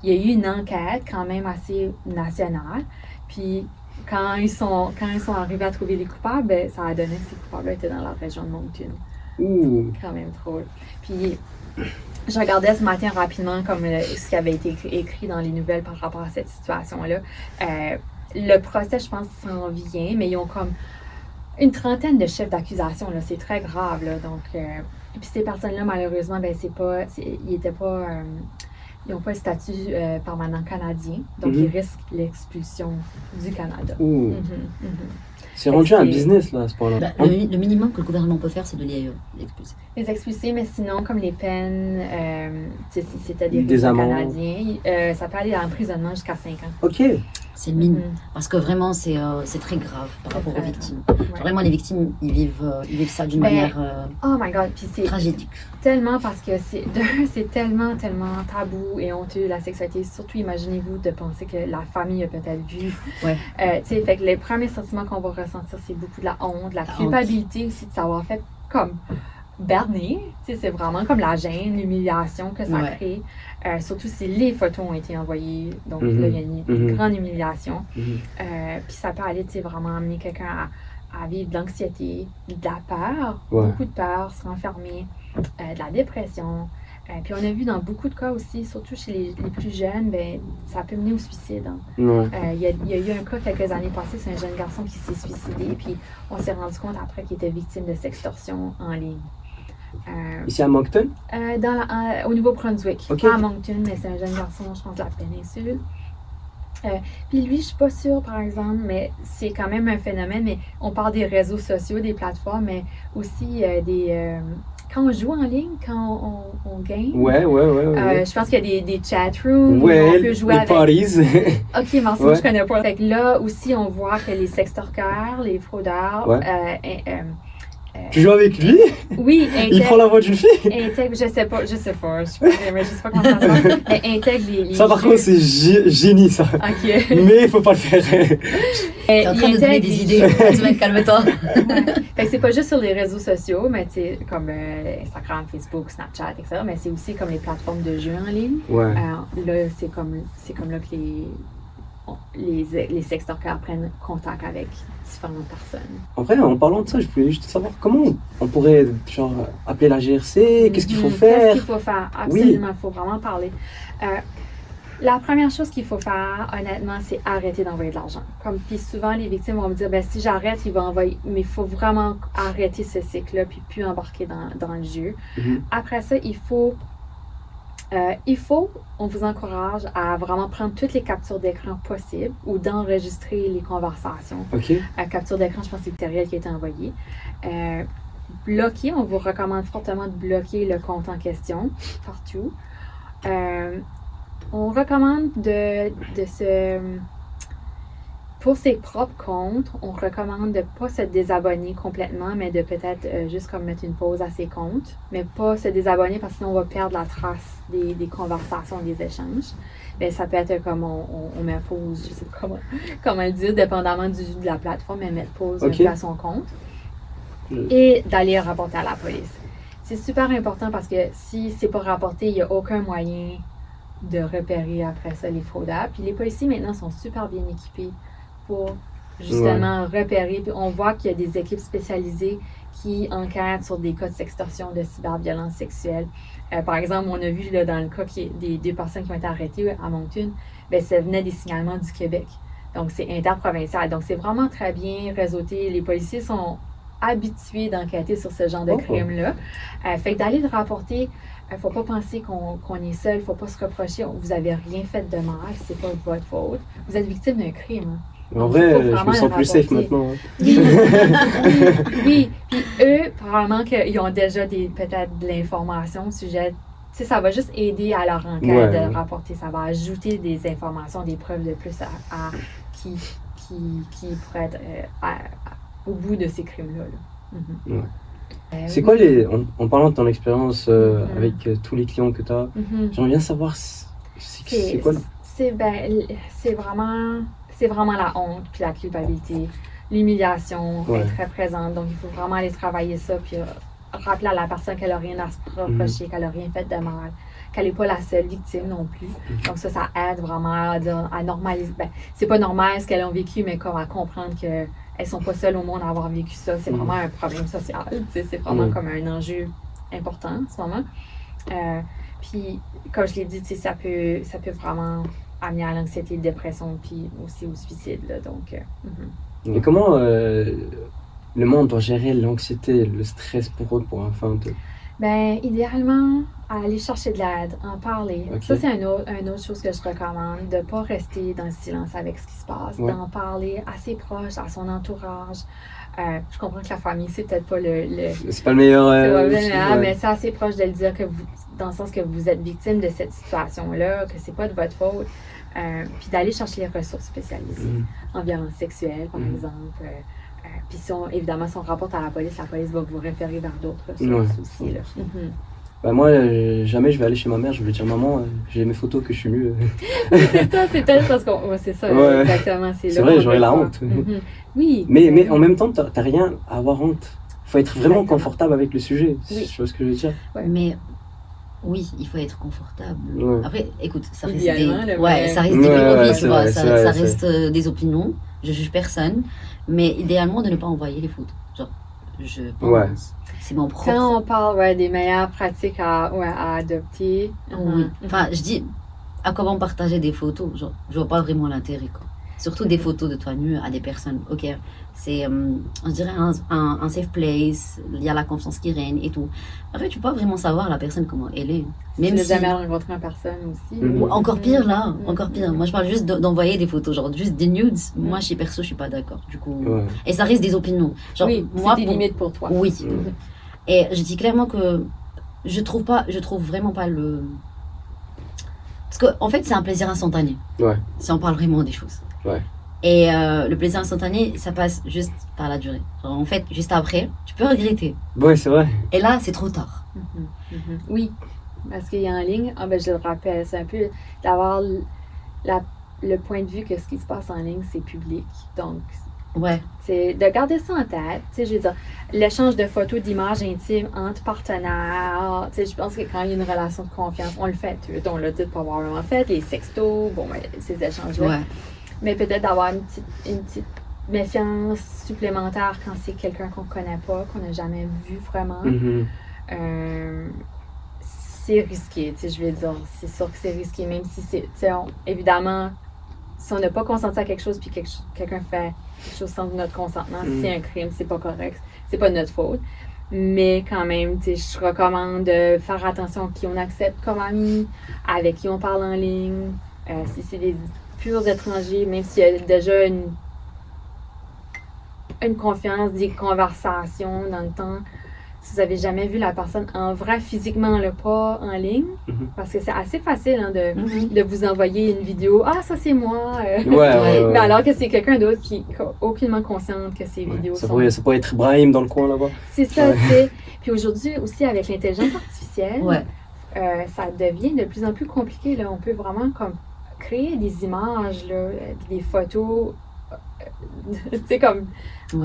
Il y a eu une enquête quand même assez nationale. Puis, quand ils sont arrivés à trouver les coupables, ben, ça a donné que ces coupables étaient dans la région de Moncton. Ouh. Quand même drôle. Puis, je regardais ce matin rapidement comme ce qui avait été écrit dans les nouvelles par rapport à cette situation-là. Le procès, je pense, s'en vient, mais ils ont comme une trentaine de chefs d'accusation. Là, c'est très grave. Là, donc, puis ces personnes-là, malheureusement, ben, ils n'ont pas le statut permanent canadien, donc ils risquent l'expulsion du Canada. Ouh. C'est rendu un business là à ce point-là. Bah, le minimum que le gouvernement peut faire, c'est de les expulser. Les expulser, mais sinon, comme les peines, si c'était des Des amendes. Canadiens, ça peut aller à l'emprisonnement jusqu'à 5 ans. Ok. C'est le minimum. Parce que vraiment, c'est très grave par rapport aux victimes. Ouais. Vraiment, les victimes, ils vivent ça d'une Ben, manière Oh my God, puis c'est tragique. tellement parce que c'est tellement tabou et honteux, la sexualité. Surtout, imaginez-vous de penser que la famille a peut-être vu. Ouais. Tu sais, fait que les premiers sentiments qu'on va ressentir, c'est beaucoup de la honte, la culpabilité aussi de savoir fait comme berner. Tu sais, c'est vraiment comme la gêne, l'humiliation que ça crée. Surtout si les photos ont été envoyées. Donc là, il y a une grande humiliation. Puis ça peut aller, tu sais, vraiment amener quelqu'un à vivre de l'anxiété, de la peur, beaucoup de peur, se renfermer, de la dépression. Puis on a vu dans beaucoup de cas aussi, surtout chez les plus jeunes, ben, ça peut mener au suicide. Hein. Il y a eu un cas quelques années passées, c'est un jeune garçon qui s'est suicidé, puis on s'est rendu compte après qu'il était victime de sextorsion en ligne. Ici à Moncton? Au Nouveau-Brunswick. Okay. Pas à Moncton, mais c'est un jeune garçon, je pense, de la péninsule. Puis lui, je suis pas sûre, par exemple, mais c'est quand même un phénomène, mais on parle des réseaux sociaux, des plateformes, mais aussi quand on joue en ligne, quand on game. Ouais. Je pense qu'il y a des chat rooms où on peut jouer les avec. parties. Ok, merci, moi je connais pas. Fait que là aussi, on voit que les sextorqueurs, les fraudeurs, tu joues avec lui? Oui, il prend la voix d'une fille? Intègre, je sais pas comment ça se passe. Mais intègre les ça, par contre, c'est génie, ça. Ok. Mais il faut pas le faire. T'es en train de donner des idées. Calme-toi. Fait que c'est pas juste sur les réseaux sociaux, mais tu sais, comme Instagram, Facebook, Snapchat, etc. Mais c'est aussi comme les plateformes de jeux en ligne. Ouais. Là, c'est comme là que les sextorqueurs prennent contact avec différentes personnes. En vrai, en parlant de ça, je voulais juste savoir comment on pourrait appeler la GRC, qu'est-ce qu'il faut faire? Qu'est-ce qu'il faut faire? Absolument, il faut vraiment parler. La première chose qu'il faut faire, honnêtement, c'est arrêter d'envoyer de l'argent. Puis souvent, les victimes vont me dire, ben si j'arrête, il va envoyer. Mais il faut vraiment arrêter ce cycle-là, puis plus embarquer dans le jeu. Après ça, on vous encourage à vraiment prendre toutes les captures d'écran possibles ou d'enregistrer les conversations. OK. Capture d'écran, je pense que c'est Teriel qui a été envoyé. Bloquer, on vous recommande fortement de bloquer le compte en question partout. pour ses propres comptes, on recommande de ne pas se désabonner complètement, mais de peut-être juste comme mettre une pause à ses comptes, mais pas se désabonner parce que sinon on va perdre la trace des conversations, des échanges. Mais ça peut être comme on met pause, je ne sais pas comment le dire, dépendamment de la plateforme, mais mettre pause un peu à son compte et d'aller rapporter à la police. C'est super important parce que si c'est pas rapporté, il n'y a aucun moyen de repérer après ça les fraudeurs. Puis les policiers maintenant sont super bien équipés pour justement repérer. Puis on voit qu'il y a des équipes spécialisées qui enquêtent sur des cas de sextorsion, de cyberviolence sexuelle. Par exemple, on a vu là, dans le cas des 2 personnes qui ont été arrêtées à Moncton, bien, ça venait des signalements du Québec. Donc, c'est interprovincial. Donc, c'est vraiment très bien réseauté. Les policiers sont habitués d'enquêter sur ce genre de crime-là. Fait que d'aller le rapporter, il ne faut pas penser qu'on est seul, il ne faut pas se reprocher. Vous n'avez rien fait de mal, c'est pas votre faute. Vous êtes victime d'un crime. En vrai, je me sens plus safe maintenant. Oui. Puis eux, probablement qu'ils ont déjà peut-être de l'information au sujet. Tu sais, ça va juste aider à leur enquête de rapporter. Ça va ajouter des informations, des preuves de plus à qui pourrait être au bout de ces crimes-là. C'est quoi en parlant de ton expérience avec tous les clients que tu as, j'aimerais bien savoir c'est quoi c'est vraiment la honte puis la culpabilité, l'humiliation est très présente. Donc, il faut vraiment aller travailler ça puis rappeler à la personne qu'elle n'a rien à se reprocher, qu'elle n'a rien fait de mal, qu'elle n'est pas la seule victime non plus. Donc, ça aide vraiment à normaliser. Ben, c'est pas normal ce qu'elles ont vécu, mais comme à comprendre qu'elles ne sont pas seules au monde à avoir vécu ça. C'est vraiment un problème social. C'est vraiment comme un enjeu important en ce moment. Puis, comme je l'ai dit, ça peut vraiment amener à l'anxiété, la dépression, puis aussi au suicide. Là, donc, Et comment le monde doit gérer l'anxiété, le stress pour eux, pour enfin Ben, idéalement, aller chercher de l'aide, en parler. Ça, c'est une autre chose que je recommande, de ne pas rester dans le silence avec ce qui se passe, d'en parler à ses proches, à son entourage. Je comprends que la famille, c'est peut-être pas c'est pas le meilleur. Mais c'est assez proche de le dire dans le sens que vous êtes victime de cette situation-là, que c'est pas de votre faute. Puis d'aller chercher les ressources spécialisées en violence sexuelle, par exemple. Puis évidemment, si on rapporte à la police va vous référer vers d'autres ressources aussi. Là. Ben moi, jamais je vais aller chez ma mère, je vais dire maman, j'ai mes photos que je suis nu. C'est ça, c'est peut-être parce qu'on. C'est ça, exactement. C'est vrai, j'aurais la honte. Oui. Mais en même temps, t'as rien à avoir honte. Il faut être vraiment confortable avec le sujet. Tu vois ce que je veux dire? Mais oui, il faut être confortable. Après, écoute, ça reste ça reste des opinions, tu vois. Ça reste des opinions. Je juge personne. Mais idéalement, de ne pas envoyer les photos. Genre, je pense. C'est mon propre. Quand on parle des meilleures pratiques à adopter. Oui. Enfin, je dis, à comment partager des photos? Genre, je vois pas vraiment l'intérêt, quoi. Surtout des photos de toi nu à des personnes. Ok, c'est, je dirais, un safe place. Il y a la confiance qui règne et tout. Après, tu peux pas vraiment savoir la personne comment elle est. Même si tu n'as jamais rencontré une personne aussi. Ou encore pire, là. Encore pire. Moi, je parle juste d'envoyer des photos, genre juste des nudes. Moi, chez perso, je suis pas d'accord. Du coup, et ça reste des opinions. Genre, moi, c'est des limites pour toi. Oui. Et je dis clairement que je trouve vraiment pas le. Parce qu'en fait, c'est un plaisir instantané. Si on parle vraiment des choses. Et le plaisir instantané, ça passe juste par la durée. Genre, en fait, juste après, tu peux regretter. Oui, c'est vrai. Et là, c'est trop tard. Oui, parce qu'il y a en ligne, je le rappelle, c'est un peu d'avoir le point de vue que ce qui se passe en ligne, c'est public. Donc, c'est de garder ça en tête. Je veux dire, l'échange de photos, d'images intimes entre partenaires. Je pense que quand il y a une relation de confiance, on le fait. On l'a tout probablement fait. Les sextos, ces échanges-là. Mais peut-être d'avoir une petite méfiance supplémentaire quand c'est quelqu'un qu'on ne connaît pas, qu'on n'a jamais vu vraiment. C'est risqué, je vais dire. C'est sûr que c'est risqué, même si c'est... évidemment, si on n'a pas consenti à quelque chose puis quelqu'un fait quelque chose sans notre consentement, c'est un crime, c'est pas correct, c'est pas notre faute. Mais quand même, je recommande de faire attention à qui on accepte comme amis, avec qui on parle en ligne. Si c'est des purs étrangers, même s'il y a déjà une confiance, des conversations dans le temps, si vous avez jamais vu la personne en vrai, physiquement, là, pas en ligne, parce que c'est assez facile hein, de vous envoyer une vidéo. Ah, ça c'est moi. Mais alors que c'est quelqu'un d'autre qui est aucunement consciente que ces vidéos ça pourrait être Brahim dans le coin là-bas. C'est ça, tu sais. Puis aujourd'hui aussi, avec l'intelligence artificielle, ça devient de plus en plus compliqué. Là. On peut vraiment comme créer des images, là, des photos, tu sais, comme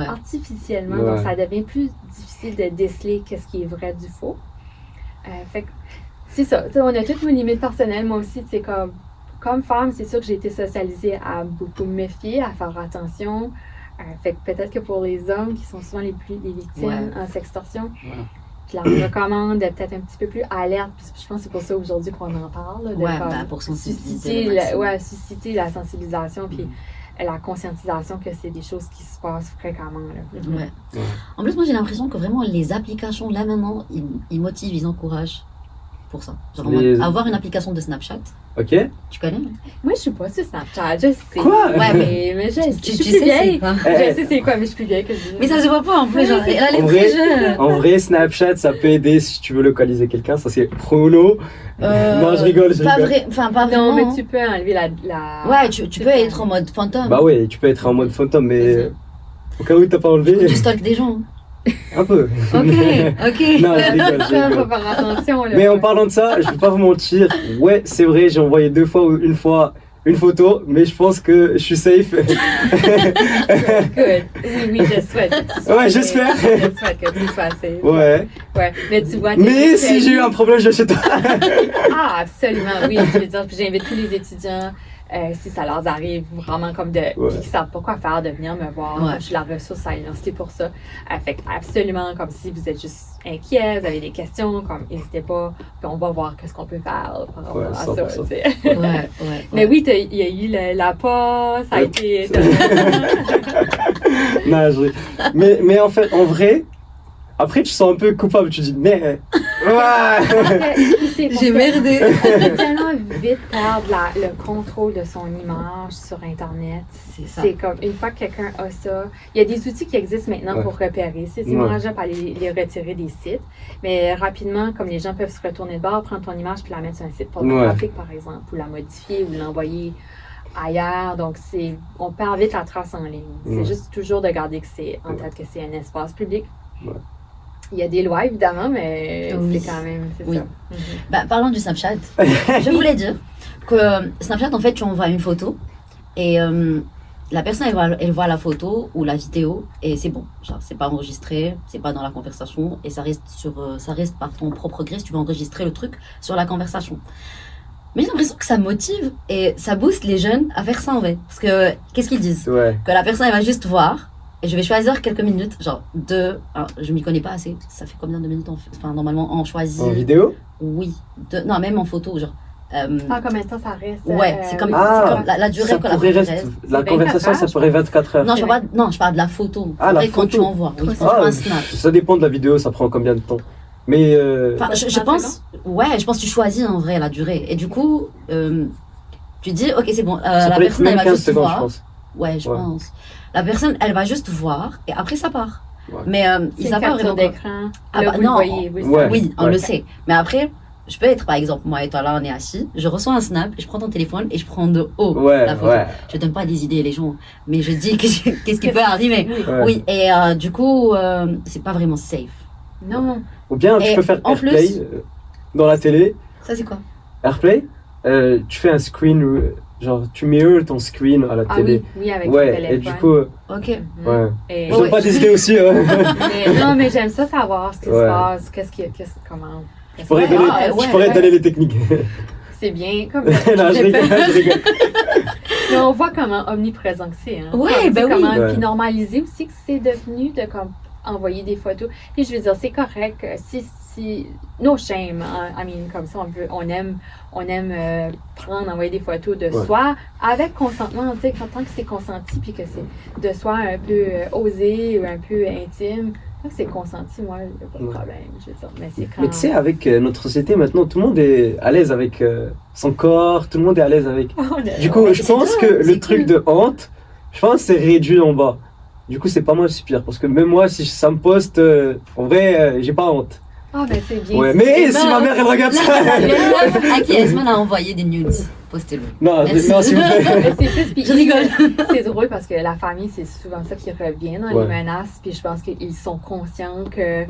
artificiellement. Donc, ça devient plus difficile de déceler qu'est-ce qui est vrai du faux. Fait que, c'est ça. On a toutes nos limites personnelles. Moi aussi, tu sais, comme femme, c'est sûr que j'ai été socialisée à beaucoup me méfier, à faire attention. Fait que peut-être que pour les hommes qui sont souvent les victimes en sextorsion, je leur recommande d'être peut-être un petit peu plus alerte. Puis je pense que c'est pour ça aujourd'hui qu'on en parle. Pour susciter la sensibilisation puis la conscientisation que c'est des choses qui se passent fréquemment. Là. En plus, moi j'ai l'impression que vraiment les applications là maintenant, ils motivent, ils encouragent pour ça. Genre avoir une application de Snapchat. Ok. Tu connais? Moi, je suis pas sur Snapchat, je sais. Quoi? Ouais, mais je suis plus vieille. Je sais c'est quoi, mais je suis plus vieille que je. Mais ça se voit pas en plus, genre, elle est très jeune. En vrai, Snapchat, ça peut aider si tu veux localiser quelqu'un, ça c'est prono. Non, je rigole. Pas vraiment. Non, mais tu peux enlever la... Ouais, tu peux être en mode fantôme. Bah ouais, tu peux être en mode fantôme, mais au cas où t'as pas enlevé... Tu stalks des gens. Un peu. Ok. Non, je rigole. Faut faire attention. Là, mais en parlant de ça, je vais pas vous mentir. Ouais, c'est vrai, j'ai envoyé 2 fois ou une fois une photo, mais je pense que je suis safe. Good. Oui, je souhaite. Ouais, j'espère. Je souhaite que tu sois safe. Ouais. Mais tu vois... Mais si j'ai eu un problème, je sais pas. Ah, absolument, oui. Je veux dire, j'invite tous les étudiants... si ça leur arrive vraiment comme qui ne savent pas quoi faire, de venir me voir. Je suis la ressource à l'université pour ça. Fait absolument, comme si vous êtes juste inquiet, vous avez des questions, comme n'hésitez pas, puis on va voir qu'est-ce qu'on peut faire par rapport à ça. Mais oui, il y a eu la pause, ça a été... Non, mais en fait, en vrai, après tu sens un peu coupable, tu dis mais... J'ai merdé. On peut tellement vite perdre le contrôle de son image sur Internet. C'est ça. C'est comme, une fois que quelqu'un a ça, il y a des outils qui existent maintenant pour repérer ces images-là, pour aller les retirer des sites. Mais rapidement, comme les gens peuvent se retourner de bord, prendre ton image puis la mettre sur un site pornographique, par exemple, ou la modifier ou l'envoyer ailleurs. Donc, on perd vite la trace en ligne. C'est juste toujours de garder que c'est en tête que c'est un espace public. Il y a des lois, évidemment, mais c'est quand même, ça. Parlons du Snapchat. Je voulais dire que Snapchat, en fait, tu envoies une photo et la personne, elle voit la photo ou la vidéo et c'est bon. Genre, c'est pas enregistré, c'est pas dans la conversation et ça reste par ton propre gré si tu veux enregistrer le truc sur la conversation. Mais j'ai l'impression que ça motive et ça booste les jeunes à faire ça en vrai. Parce que, qu'est-ce qu'ils disent? Que la personne, elle va juste voir. Et je vais choisir quelques minutes, genre je m'y connais pas assez. Ça fait combien de minutes enfin, normalement, on choisit... En vidéo? Oui. Non, même en photo, genre... combien de temps ça reste? Ouais, c'est comme la durée que la photo reste. La conversation, ça pourrait 24 heures. Non, je parle de la photo. La photo. Quand tu envoies. Oui, un snap. Ça dépend de la vidéo, ça prend combien de temps? Mais... je pense... Ouais, je pense que tu choisis en vrai la durée. Et du coup, tu dis, ok, c'est bon, la personne, elle va juste voir. Je pense. Ouais, je pense. La personne, elle va juste voir et après ça part. Mais ils savent pas vraiment. D'écran. Non, oui, on le sait. Mais après, je peux être par exemple, moi et toi là, on est assis, je reçois un snap, je prends ton téléphone et je prends de haut la photo. Je donne pas des idées les gens, mais je dis qu'est-ce qui peut arriver. Oui, et du coup, c'est pas vraiment safe. Non. Ou bien tu peux faire AirPlay dans la télé. Ça c'est quoi? AirPlay, tu fais un screen. Genre, tu mirrors ton screen à la télé. Oui, avec ton téléphone. Et du coup... Ok. Je donne pas des idées aussi. Non, mais j'aime ça savoir ce qui se passe, comment... Je pourrais donner les techniques. C'est bien, comme... Non, je rigole. Mais on voit comment omniprésent que c'est. Hein? Puis normaliser aussi que c'est devenu de comme, envoyer des photos. Puis je veux dire, c'est correct si no shame, I mean, comme ça, on aime envoyer des photos de soi avec consentement, tu sais, tant que c'est consenti puis que c'est de soi un peu osé ou un peu intime, tant que c'est consenti, moi, il n'y a pas de problème, je veux dire, mais tu sais, avec notre société maintenant, tout le monde est à l'aise avec son corps, tout le monde est à l'aise avec... Du coup, je pense que le truc de honte, je pense que c'est réduit en bas. Du coup, c'est pas moi, c'est pire. Parce que même moi, si ça me poste, en vrai, j'ai pas honte. Ah, ben c'est bien. Ouais, mais si ma mère, elle regarde ça. À qui Esmond a envoyé des nudes? Postez-le. Non, Merci. non, s'il vous plaît. Mais c'est plus, puis Je rigole. c'est drôle parce que la famille, c'est souvent ça qui revient dans les menaces. Puis je pense qu'ils sont conscients que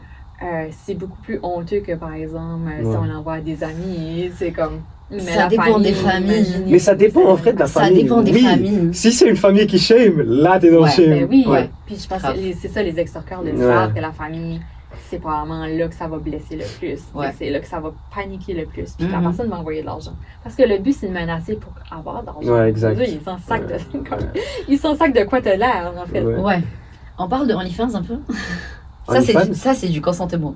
c'est beaucoup plus honteux que, par exemple, si on envoie à des amis. C'est comme. Mais Ça dépend des familles. Mais ça dépend en fait de la famille. Ça dépend des familles. Si c'est une famille qui shame, là t'es dans le shame. Ben oui, Ouais. Puis je pense que c'est ça, les ex-torqueurs le savent que la famille, c'est probablement là que ça va blesser le plus. C'est là que ça va paniquer le plus. Puis la personne va envoyer de l'argent. Parce que le but, c'est de menacer pour avoir de l'argent. Ouais, exact. Ils s'en sacent ils s'en sacent de quoi t'as l'air, en fait. Ouais. On parle de OnlyFans un peu? Ça, c'est du consentement.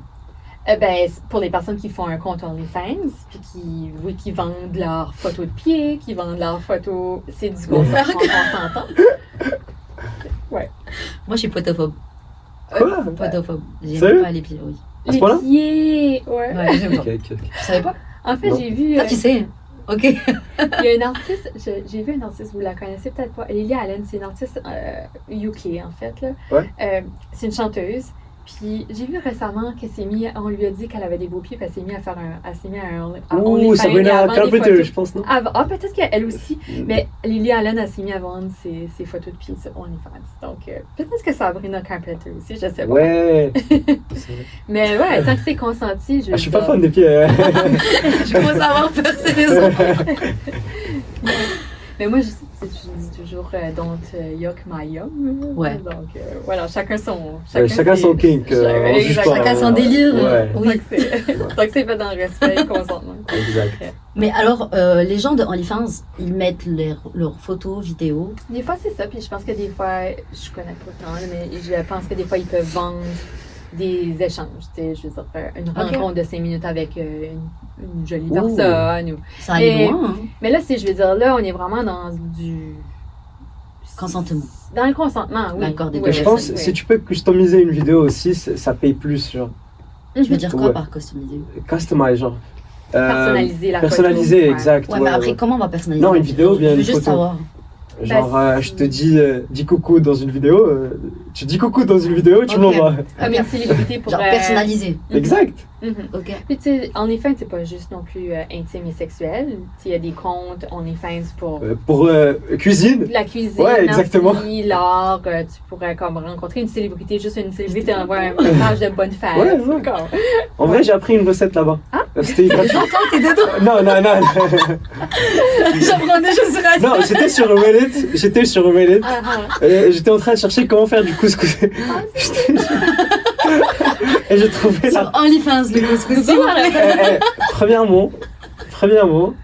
Ben, pour les personnes qui font un compte OnlyFans, puis qui vendent leurs photos de pieds, qui vendent leurs photos, c'est du consentement consentant. Ouais. Moi, je suis potophobe. Quoi? Potophobe. Sérieux? J'aime pas les pieds, oui. À ce point-là? Les pieds, ouais. Ouais, j'aime pas. Ok. Tu savais pas? En fait, Non. j'ai vu... Ah, tu sais. Ok. Il y a une artiste, j'ai vu une artiste, vous la connaissez peut-être pas, Lily Allen, c'est une artiste UK en fait. Là. Ouais. C'est une chanteuse. Puis j'ai vu récemment qu'elle s'est mise, on lui a dit qu'elle avait des beaux pieds, puis elle s'est mise à faire un Ouh, Sabrina Carpenter, je pense, non? Peut-être qu'elle aussi. Mais Lily Allen a s'est mise à vendre ses photos de pieds sur OnlyFans. Donc peut-être que Sabrina Carpenter aussi, je sais pas. Ouais. Mais ouais, tant que c'est consenti, Je suis pas fan des pieds. Je commence à avoir peur, c'est raison. Mais moi, je dis toujours don't yuck my yum. Ouais. Donc, voilà, chacun son kink. Chacun son délire. Ouais. Oui. Tant que c'est fait dans le respect et le consentement. Exact. Mais alors, les gens de OnlyFans, ils mettent leurs photos, vidéos. Des fois, c'est ça. Puis je pense que des fois, je connais pas tant, mais je pense que des fois, ils peuvent vendre des échanges. Tu sais, je veux dire, une rencontre de 5 minutes avec une jolie personne. Ou... Ça allait loin. Hein? Mais là, je veux dire, là, on est vraiment dans du... Consentement. Dans le consentement, oui. D'accord, des Mais je pense, si tu peux customiser une vidéo aussi, ça paye plus, genre. Tu veux dire quoi par customiser? Customize, genre. Personnaliser la photo. Personnaliser, exact. Ouais, mais après, comment on va personnaliser? Non, une vidéo, bien je veux une juste photo. savoir. Genre, je te dis coucou dans une vidéo, tu dis coucou dans une vidéo, tu m'envoies. Comme une célébrité pour... Genre personnalisé. Exact. Ok. Puis tu sais, OnlyFans, c'est pas juste non plus intime et sexuel. Il y a des comptes OnlyFans pour... Cuisine. La cuisine, ouais, exactement. l'art, tu pourrais comme rencontrer une célébrité, juste une célébrité, t'envoies un message de bonne fête. Ouais. En vrai, j'ai appris une recette là-bas. Ah? C'était gratuit. J'entends, t'es dedans. Non. J'apprends des choses sur Non, j'étais sur Reddit. J'étais en train de chercher comment faire du couscous. Et j'ai trouvé Sur OnlyFans, le couscous. Premièrement,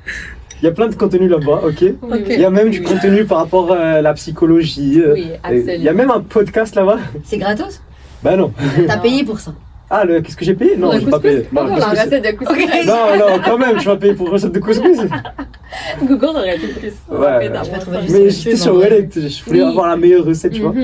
il y a plein de contenu là-bas, ok? Oui. Il y a même du contenu par rapport à la psychologie. Oui, absolument. Il y a même un podcast là-bas. C'est gratos? Bah non. T'as payé pour ça? Ah, qu'est-ce que j'ai payé? Non, j'ai pas payé. Non, Non, la recette de couscous. non, quand même, je vais payer pour recette de couscous. Google aurait été plus rapide à voir ça. Mais j'étais sur Reddit, je voulais avoir la meilleure recette, tu vois.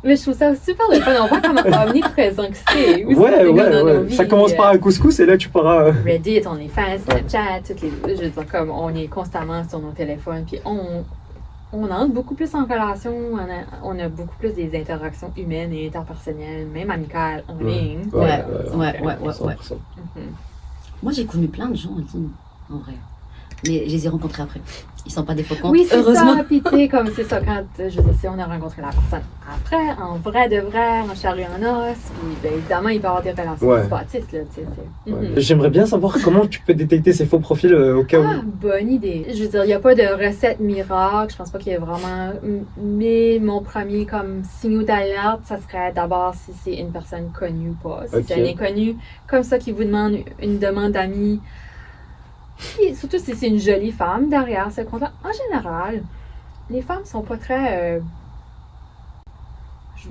Mais je trouve ça super le fun. On voit comment omniprésent que c'est. Ouais. Ça commence par un couscous et là tu pars à... Reddit, on est fan, Snapchat, toutes les... Je veux dire, comme on est constamment sur nos téléphones, puis on entre beaucoup plus en relation, on a beaucoup plus des interactions humaines et interpersonnelles, même amicales, en ligne. Ouais. 100%. Moi, j'ai connu plein de gens en ligne, en vrai. Mais je les ai rencontrés après. Ils sont pas des faux comptes, oui, c'est heureusement. ça. Puis tu sais, comme c'est ça, quand je veux dire, si on a rencontré la personne après, en vrai de vrai, en chair et en os, puis ben, évidemment, il peut y avoir des relations sympathiques, là, tu sais. J'aimerais bien savoir comment tu peux détecter ces faux profils au cas où. Ah, bonne idée. Je veux dire, il n'y a pas de recette miracle. Je pense pas qu'il y ait vraiment... Mais mon premier comme signal d'alerte, ça serait d'abord si c'est une personne connue ou pas. Si c'est un inconnu, comme ça, qui vous demande une demande d'amis. Puis, surtout si c'est une jolie femme derrière ce compte. En général, les femmes sont pas très...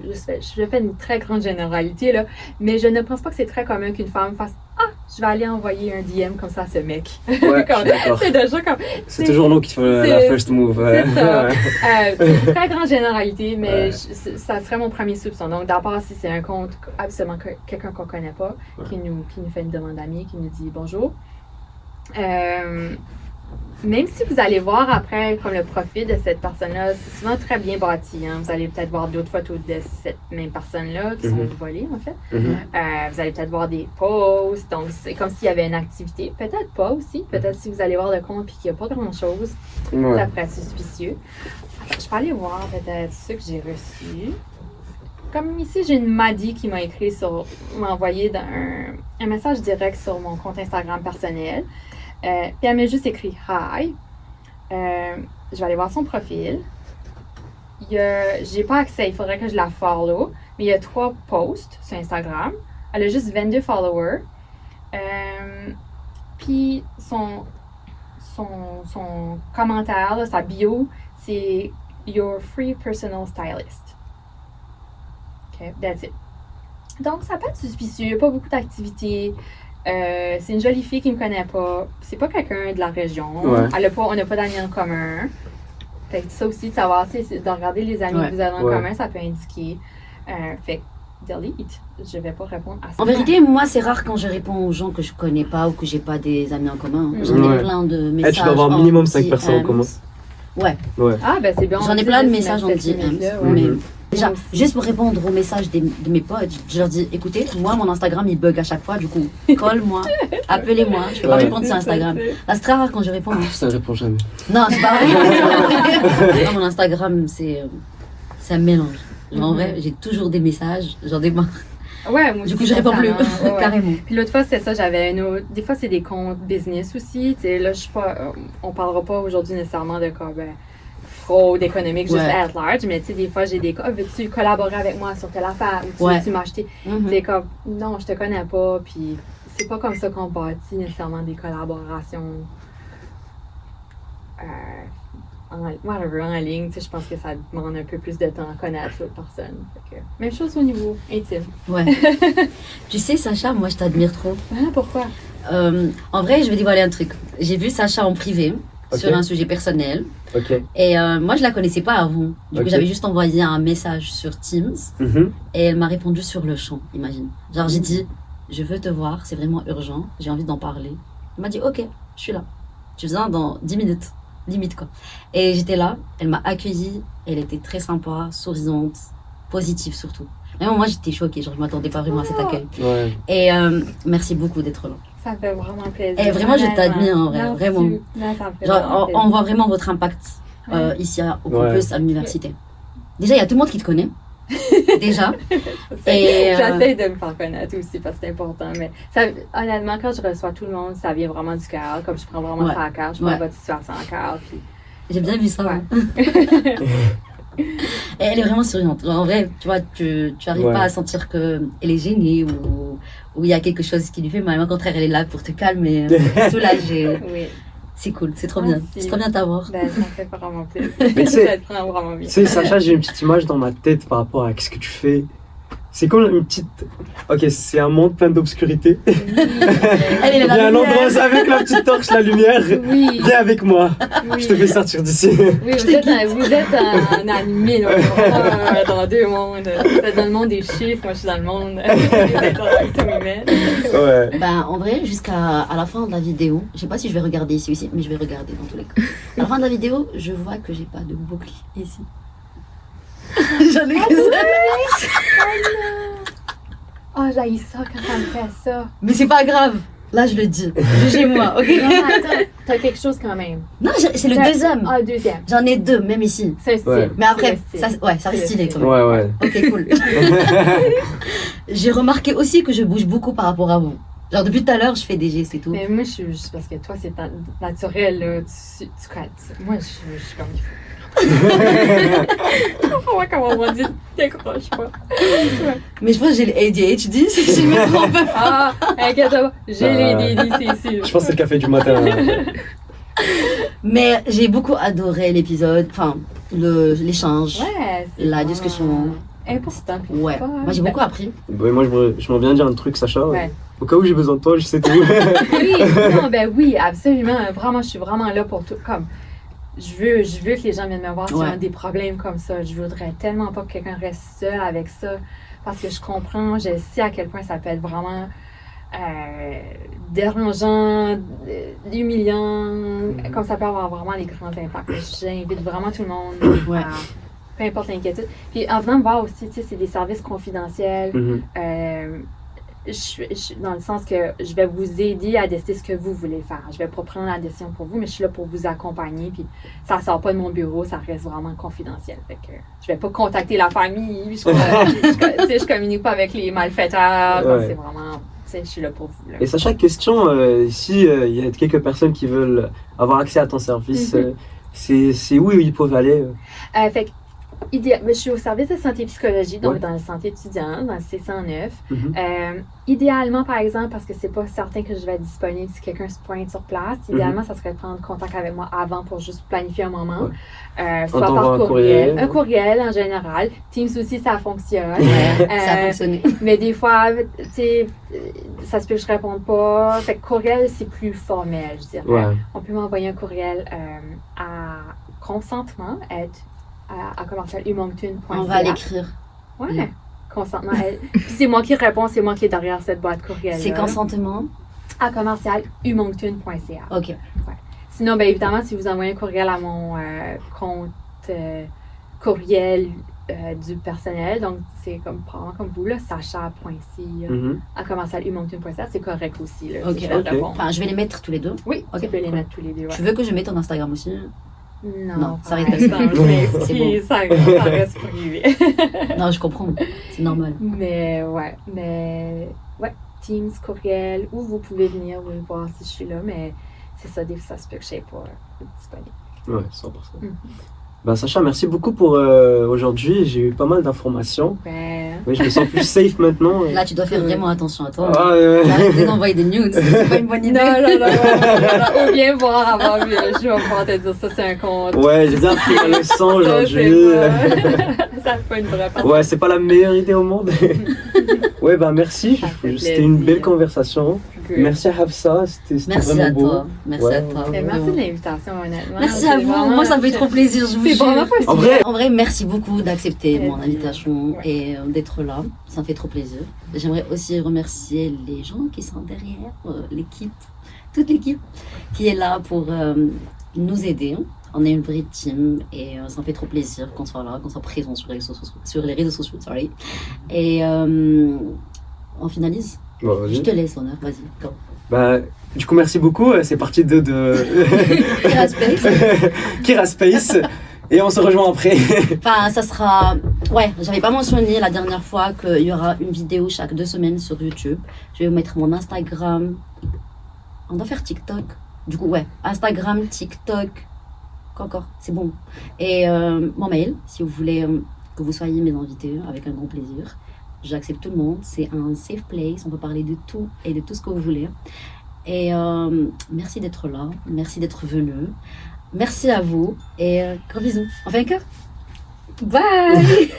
Je fais une très grande généralité, là, mais je ne pense pas que c'est très commun qu'une femme fasse « Ah, je vais aller envoyer un DM comme ça à ce mec. » Ouais, c'est déjà comme... C'est toujours nous qui faisons la first move. C'est ça. C'est une très grande généralité, mais ça serait mon premier soupçon. Donc, d'abord, si c'est un compte absolument quelqu'un qu'on connaît pas, qui nous fait une demande d'amis, qui nous dit « Bonjour », même si vous allez voir après comme le profil de cette personne-là, c'est souvent très bien bâti. Hein. Vous allez peut-être voir d'autres photos de cette même personne-là qui sont volées, en fait. Vous allez peut-être voir des posts. Donc, c'est comme s'il y avait une activité. Peut-être pas aussi. Peut-être si vous allez voir le compte et qu'il n'y a pas grand-chose, ça pourrait être suspicieux. Je peux aller voir peut-être ceux que j'ai reçus. Comme ici, j'ai une Maddy qui m'a envoyé un message direct sur mon compte Instagram personnel. Puis elle m'a juste écrit « Hi ». Je vais aller voir son profil. J'ai pas accès, il faudrait que je la follow. Mais il y a 3 posts sur Instagram. Elle a juste 22 followers. Puis son commentaire, là, sa bio, c'est « Your free personal stylist ». OK, that's it. Donc, ça peut être suspicieux. Il n'y a pas beaucoup d'activités. C'est une jolie fille qui me connaît pas. C'est pas quelqu'un de la région. On n'a pas d'amis en commun. Fait que ça aussi, de savoir, c'est de regarder les amis que vous avez en commun, ça peut indiquer. Fait que delete. Je vais pas répondre à ça. En vérité, moi, c'est rare quand je réponds aux gens que je connais pas ou que j'ai pas des amis en commun. J'en ai plein de messages. Tu dois avoir minimum 5 personnes en commun. Ouais. Ah, ben c'est bien. J'en ai plein de messages en DM. Mais déjà, juste pour répondre aux messages de mes potes, je leur dis, écoutez, moi, mon Instagram, il bug à chaque fois, du coup, call-moi, appelez-moi, je peux pas répondre sur Instagram. Là, c'est très rare quand je réponds. Ça ne répond jamais. Non, c'est pas vrai. Non, mon Instagram, c'est un mélange. Genre, en vrai, j'ai toujours des messages, j'en ai marre. Ouais, moi du coup, je réponds plus, carrément. Puis l'autre fois, c'est ça, j'avais un autre. Des fois, c'est des comptes business aussi. Tu sais, là, je suis pas. On parlera pas aujourd'hui nécessairement de quoi, fraude économique, juste at large. Mais tu sais, des fois, j'ai des cas. Veux-tu collaborer avec moi sur telle affaire ou veux-tu m'acheter? C'est comme, non, je te connais pas. Puis c'est pas comme ça qu'on bâtit nécessairement des collaborations. En ligne, tu sais, je pense que ça demande un peu plus de temps à connaître l'autre personne. Fait que, même chose au niveau intime. Ouais. Tu sais, Sacha, moi, je t'admire trop. Ah, pourquoi? En vrai, je vais dévoiler un truc. J'ai vu Sacha en privé sur un sujet personnel. Et moi, je la connaissais pas avant. Du coup, j'avais juste envoyé un message sur Teams. Et elle m'a répondu sur le champ, imagine. Genre, j'ai dit, je veux te voir, c'est vraiment urgent, j'ai envie d'en parler. Elle m'a dit, ok, je suis là. Tu viens dans 10 minutes. Limite quoi. Et j'étais là, elle m'a accueillie, elle était très sympa, souriante, positive surtout. Vraiment, moi j'étais choquée, genre je m'attendais pas vraiment à cet accueil. Et merci beaucoup d'être là. Ça me fait vraiment plaisir. Et vraiment, je t'admire en vrai, merci. vraiment. Non, ça me fait genre, on voit vraiment votre impact ici au campus à l'université. Déjà, il y a tout le monde qui te connaît. Déjà. J'essaie de me faire connaître aussi parce que c'est important. Mais ça, honnêtement, quand je reçois tout le monde, ça vient vraiment du cœur. Comme je prends vraiment ça à cœur, je prends votre situation à cœur. Puis... J'ai bien vu ça. Et elle est vraiment souriante. Genre, en vrai, tu vois, tu arrives pas à sentir qu'elle est gênée ou il y a quelque chose qui lui fait mal. Au contraire, elle est là pour te calmer, soulager. C'est cool, c'est trop bien. C'est trop bien de t'avoir. Ben, ça me fait vraiment plaisir. Mais vraiment bien. Tu sais, Sacha, j'ai une petite image dans ma tête par rapport à ce que tu fais. C'est comme une petite... Ok, c'est un monde plein d'obscurité. Il y a un endroit avec la petite torche, la lumière. Viens avec moi. Je te fais sortir d'ici. Oui, vous êtes un animé dans 2 mondes. Vous êtes dans le monde des chiffres, moi je suis dans le monde des interactions humaines. Ben, en vrai, jusqu'à la fin de la vidéo, je sais pas si je vais regarder ici aussi, mais je vais regarder dans tous les cas. À la fin de la vidéo, je vois que j'ai pas de boucle ici. J'en ai que ça. Oh, j'haïs ça quand ça me fait ça. Mais c'est pas grave. Là, je le dis. Jugez-moi, ok? Non, attends, t'as quelque chose quand même. Non, c'est le deuxième. Ah, deuxième. J'en ai 2, même ici. C'est stylé. Mais après, ça reste stylé quand même. Ok, cool. J'ai remarqué aussi que je bouge beaucoup par rapport à vous. Genre, depuis tout à l'heure, je fais des gestes et tout. Mais moi, je suis juste parce que toi, c'est naturel, là. Moi, je suis comme il faut. Comment on va dire, t'accroches pas. Mais je pense que j'ai le ADHD, si je me trompe. Ah, inquiète pas, j'ai l'ADHD, c'est sûr. Je pense que c'est le café du matin. Mais j'ai beaucoup adoré l'épisode, enfin, l'échange, la discussion. Important. Ouais, moi j'ai beaucoup appris. Moi, je m'en viens dire un truc, Sacha. Au cas où j'ai besoin de toi, je sais tout. Oui, absolument. Vraiment, je suis vraiment là pour tout. Comme, je veux que les gens viennent me voir s'ils ont des problèmes comme ça. Je voudrais tellement pas que quelqu'un reste seul avec ça parce que je comprends, je sais à quel point ça peut être vraiment dérangeant, humiliant, comme ça peut avoir vraiment des grands impacts. J'invite vraiment tout le monde Ouais. à, peu importe l'inquiétude. Puis en venant me voir aussi, tu sais, c'est des services confidentiels. Dans le sens que je vais vous aider à décider ce que vous voulez faire. Je vais pas prendre la décision pour vous, mais je suis là pour vous accompagner. Puis ça sort pas de mon bureau, ça reste vraiment confidentiel. Fait que je vais pas contacter la famille. Je communique pas avec les malfaiteurs. Ouais. C'est vraiment, je suis là pour vous. Là. Et Sacha, question, si il y a quelques personnes qui veulent avoir accès à ton service, c'est où ils peuvent aller Fait que, je suis au service de santé et psychologie, donc dans la santé étudiante, dans le C109. Idéalement, par exemple, parce que c'est pas certain que je vais être disponible si quelqu'un se pointe sur place, idéalement, ça serait de prendre contact avec moi avant pour juste planifier un moment. Soit par courriel. Un courriel en général. Teams aussi, ça fonctionne. Ça a fonctionné. Mais des fois, tu sais, ça se peut que je réponde pas. Fait que courriel, c'est plus formel, je dirais. Ouais. On peut m'envoyer un courriel à consentement, à commercialhumoncton.ca. On va l'écrire. Ouais, consentement. Puis c'est moi qui réponds, c'est moi qui est derrière cette boîte courriel. C'est consentement à commercialhumoncton.ca. OK. Ouais. Sinon, bien évidemment, si vous envoyez un courriel à mon compte courriel du personnel, donc c'est probablement comme vous, là, sacha.c à commercialhumoncton.ca, c'est correct aussi. Là, OK. Si je vais répondre. Enfin, je vais les mettre tous les deux. Oui, tu peux les mettre tous les deux. Ouais. Tu veux que je mette ton Instagram aussi? Non, ça reste privé. C'est bon. Ça reste privé. Non, je comprends. C'est normal. Mais Teams, courriel, ou vous pouvez venir voir si je suis là, mais c'est ça, ça se peut que je ne sois pas disponible. Ouais, 100%. Ben, Sacha, merci beaucoup pour aujourd'hui. J'ai eu pas mal d'informations. Oui, je me sens plus safe maintenant. Là, tu dois faire vraiment attention à toi. Arrêtez d'envoyer des nudes. C'est pas une bonne idée. Non. Ou bien voir avant, je vais pouvoir te dire ça, c'est un compte. Ouais, j'ai bien appris la leçon aujourd'hui. Ça fait une vraie partie. Ouais, c'est pas la meilleure idée au monde. Ouais, ben merci. C'était une belle conversation. Good. Merci à Hafsa, c'était vraiment beau. Merci à toi. Merci de l'invitation, honnêtement. Merci à vous. Moi, ça me fait trop plaisir. Je vous c'est vraiment possible. En vrai, merci beaucoup d'accepter mon invitation et d'être là. Ça me fait trop plaisir. J'aimerais aussi remercier les gens qui sont derrière, l'équipe, toute l'équipe qui est là pour nous aider. On est une vraie team et ça me fait trop plaisir qu'on soit là, qu'on soit présent sur les réseaux sociaux. Et on finalise. Bon, je te laisse l'honneur, vas-y. Go. Bah, du coup, merci beaucoup. C'est parti de Kira Space. Kira Space. Et on se rejoint après. Enfin, ça sera... Ouais, j'avais pas mentionné la dernière fois qu'il y aura une vidéo chaque 2 semaines sur YouTube. Je vais vous mettre mon Instagram. On doit faire TikTok. Du coup, ouais. Instagram, TikTok. Quoi encore? C'est bon. Et mon mail, si vous voulez que vous soyez mes invités, avec un grand plaisir. J'accepte tout le monde. C'est un safe place. On peut parler de tout et de tout ce que vous voulez. Et merci d'être là. Merci d'être venu. Merci à vous. Et gros bisous. On fait un cœur. Bye.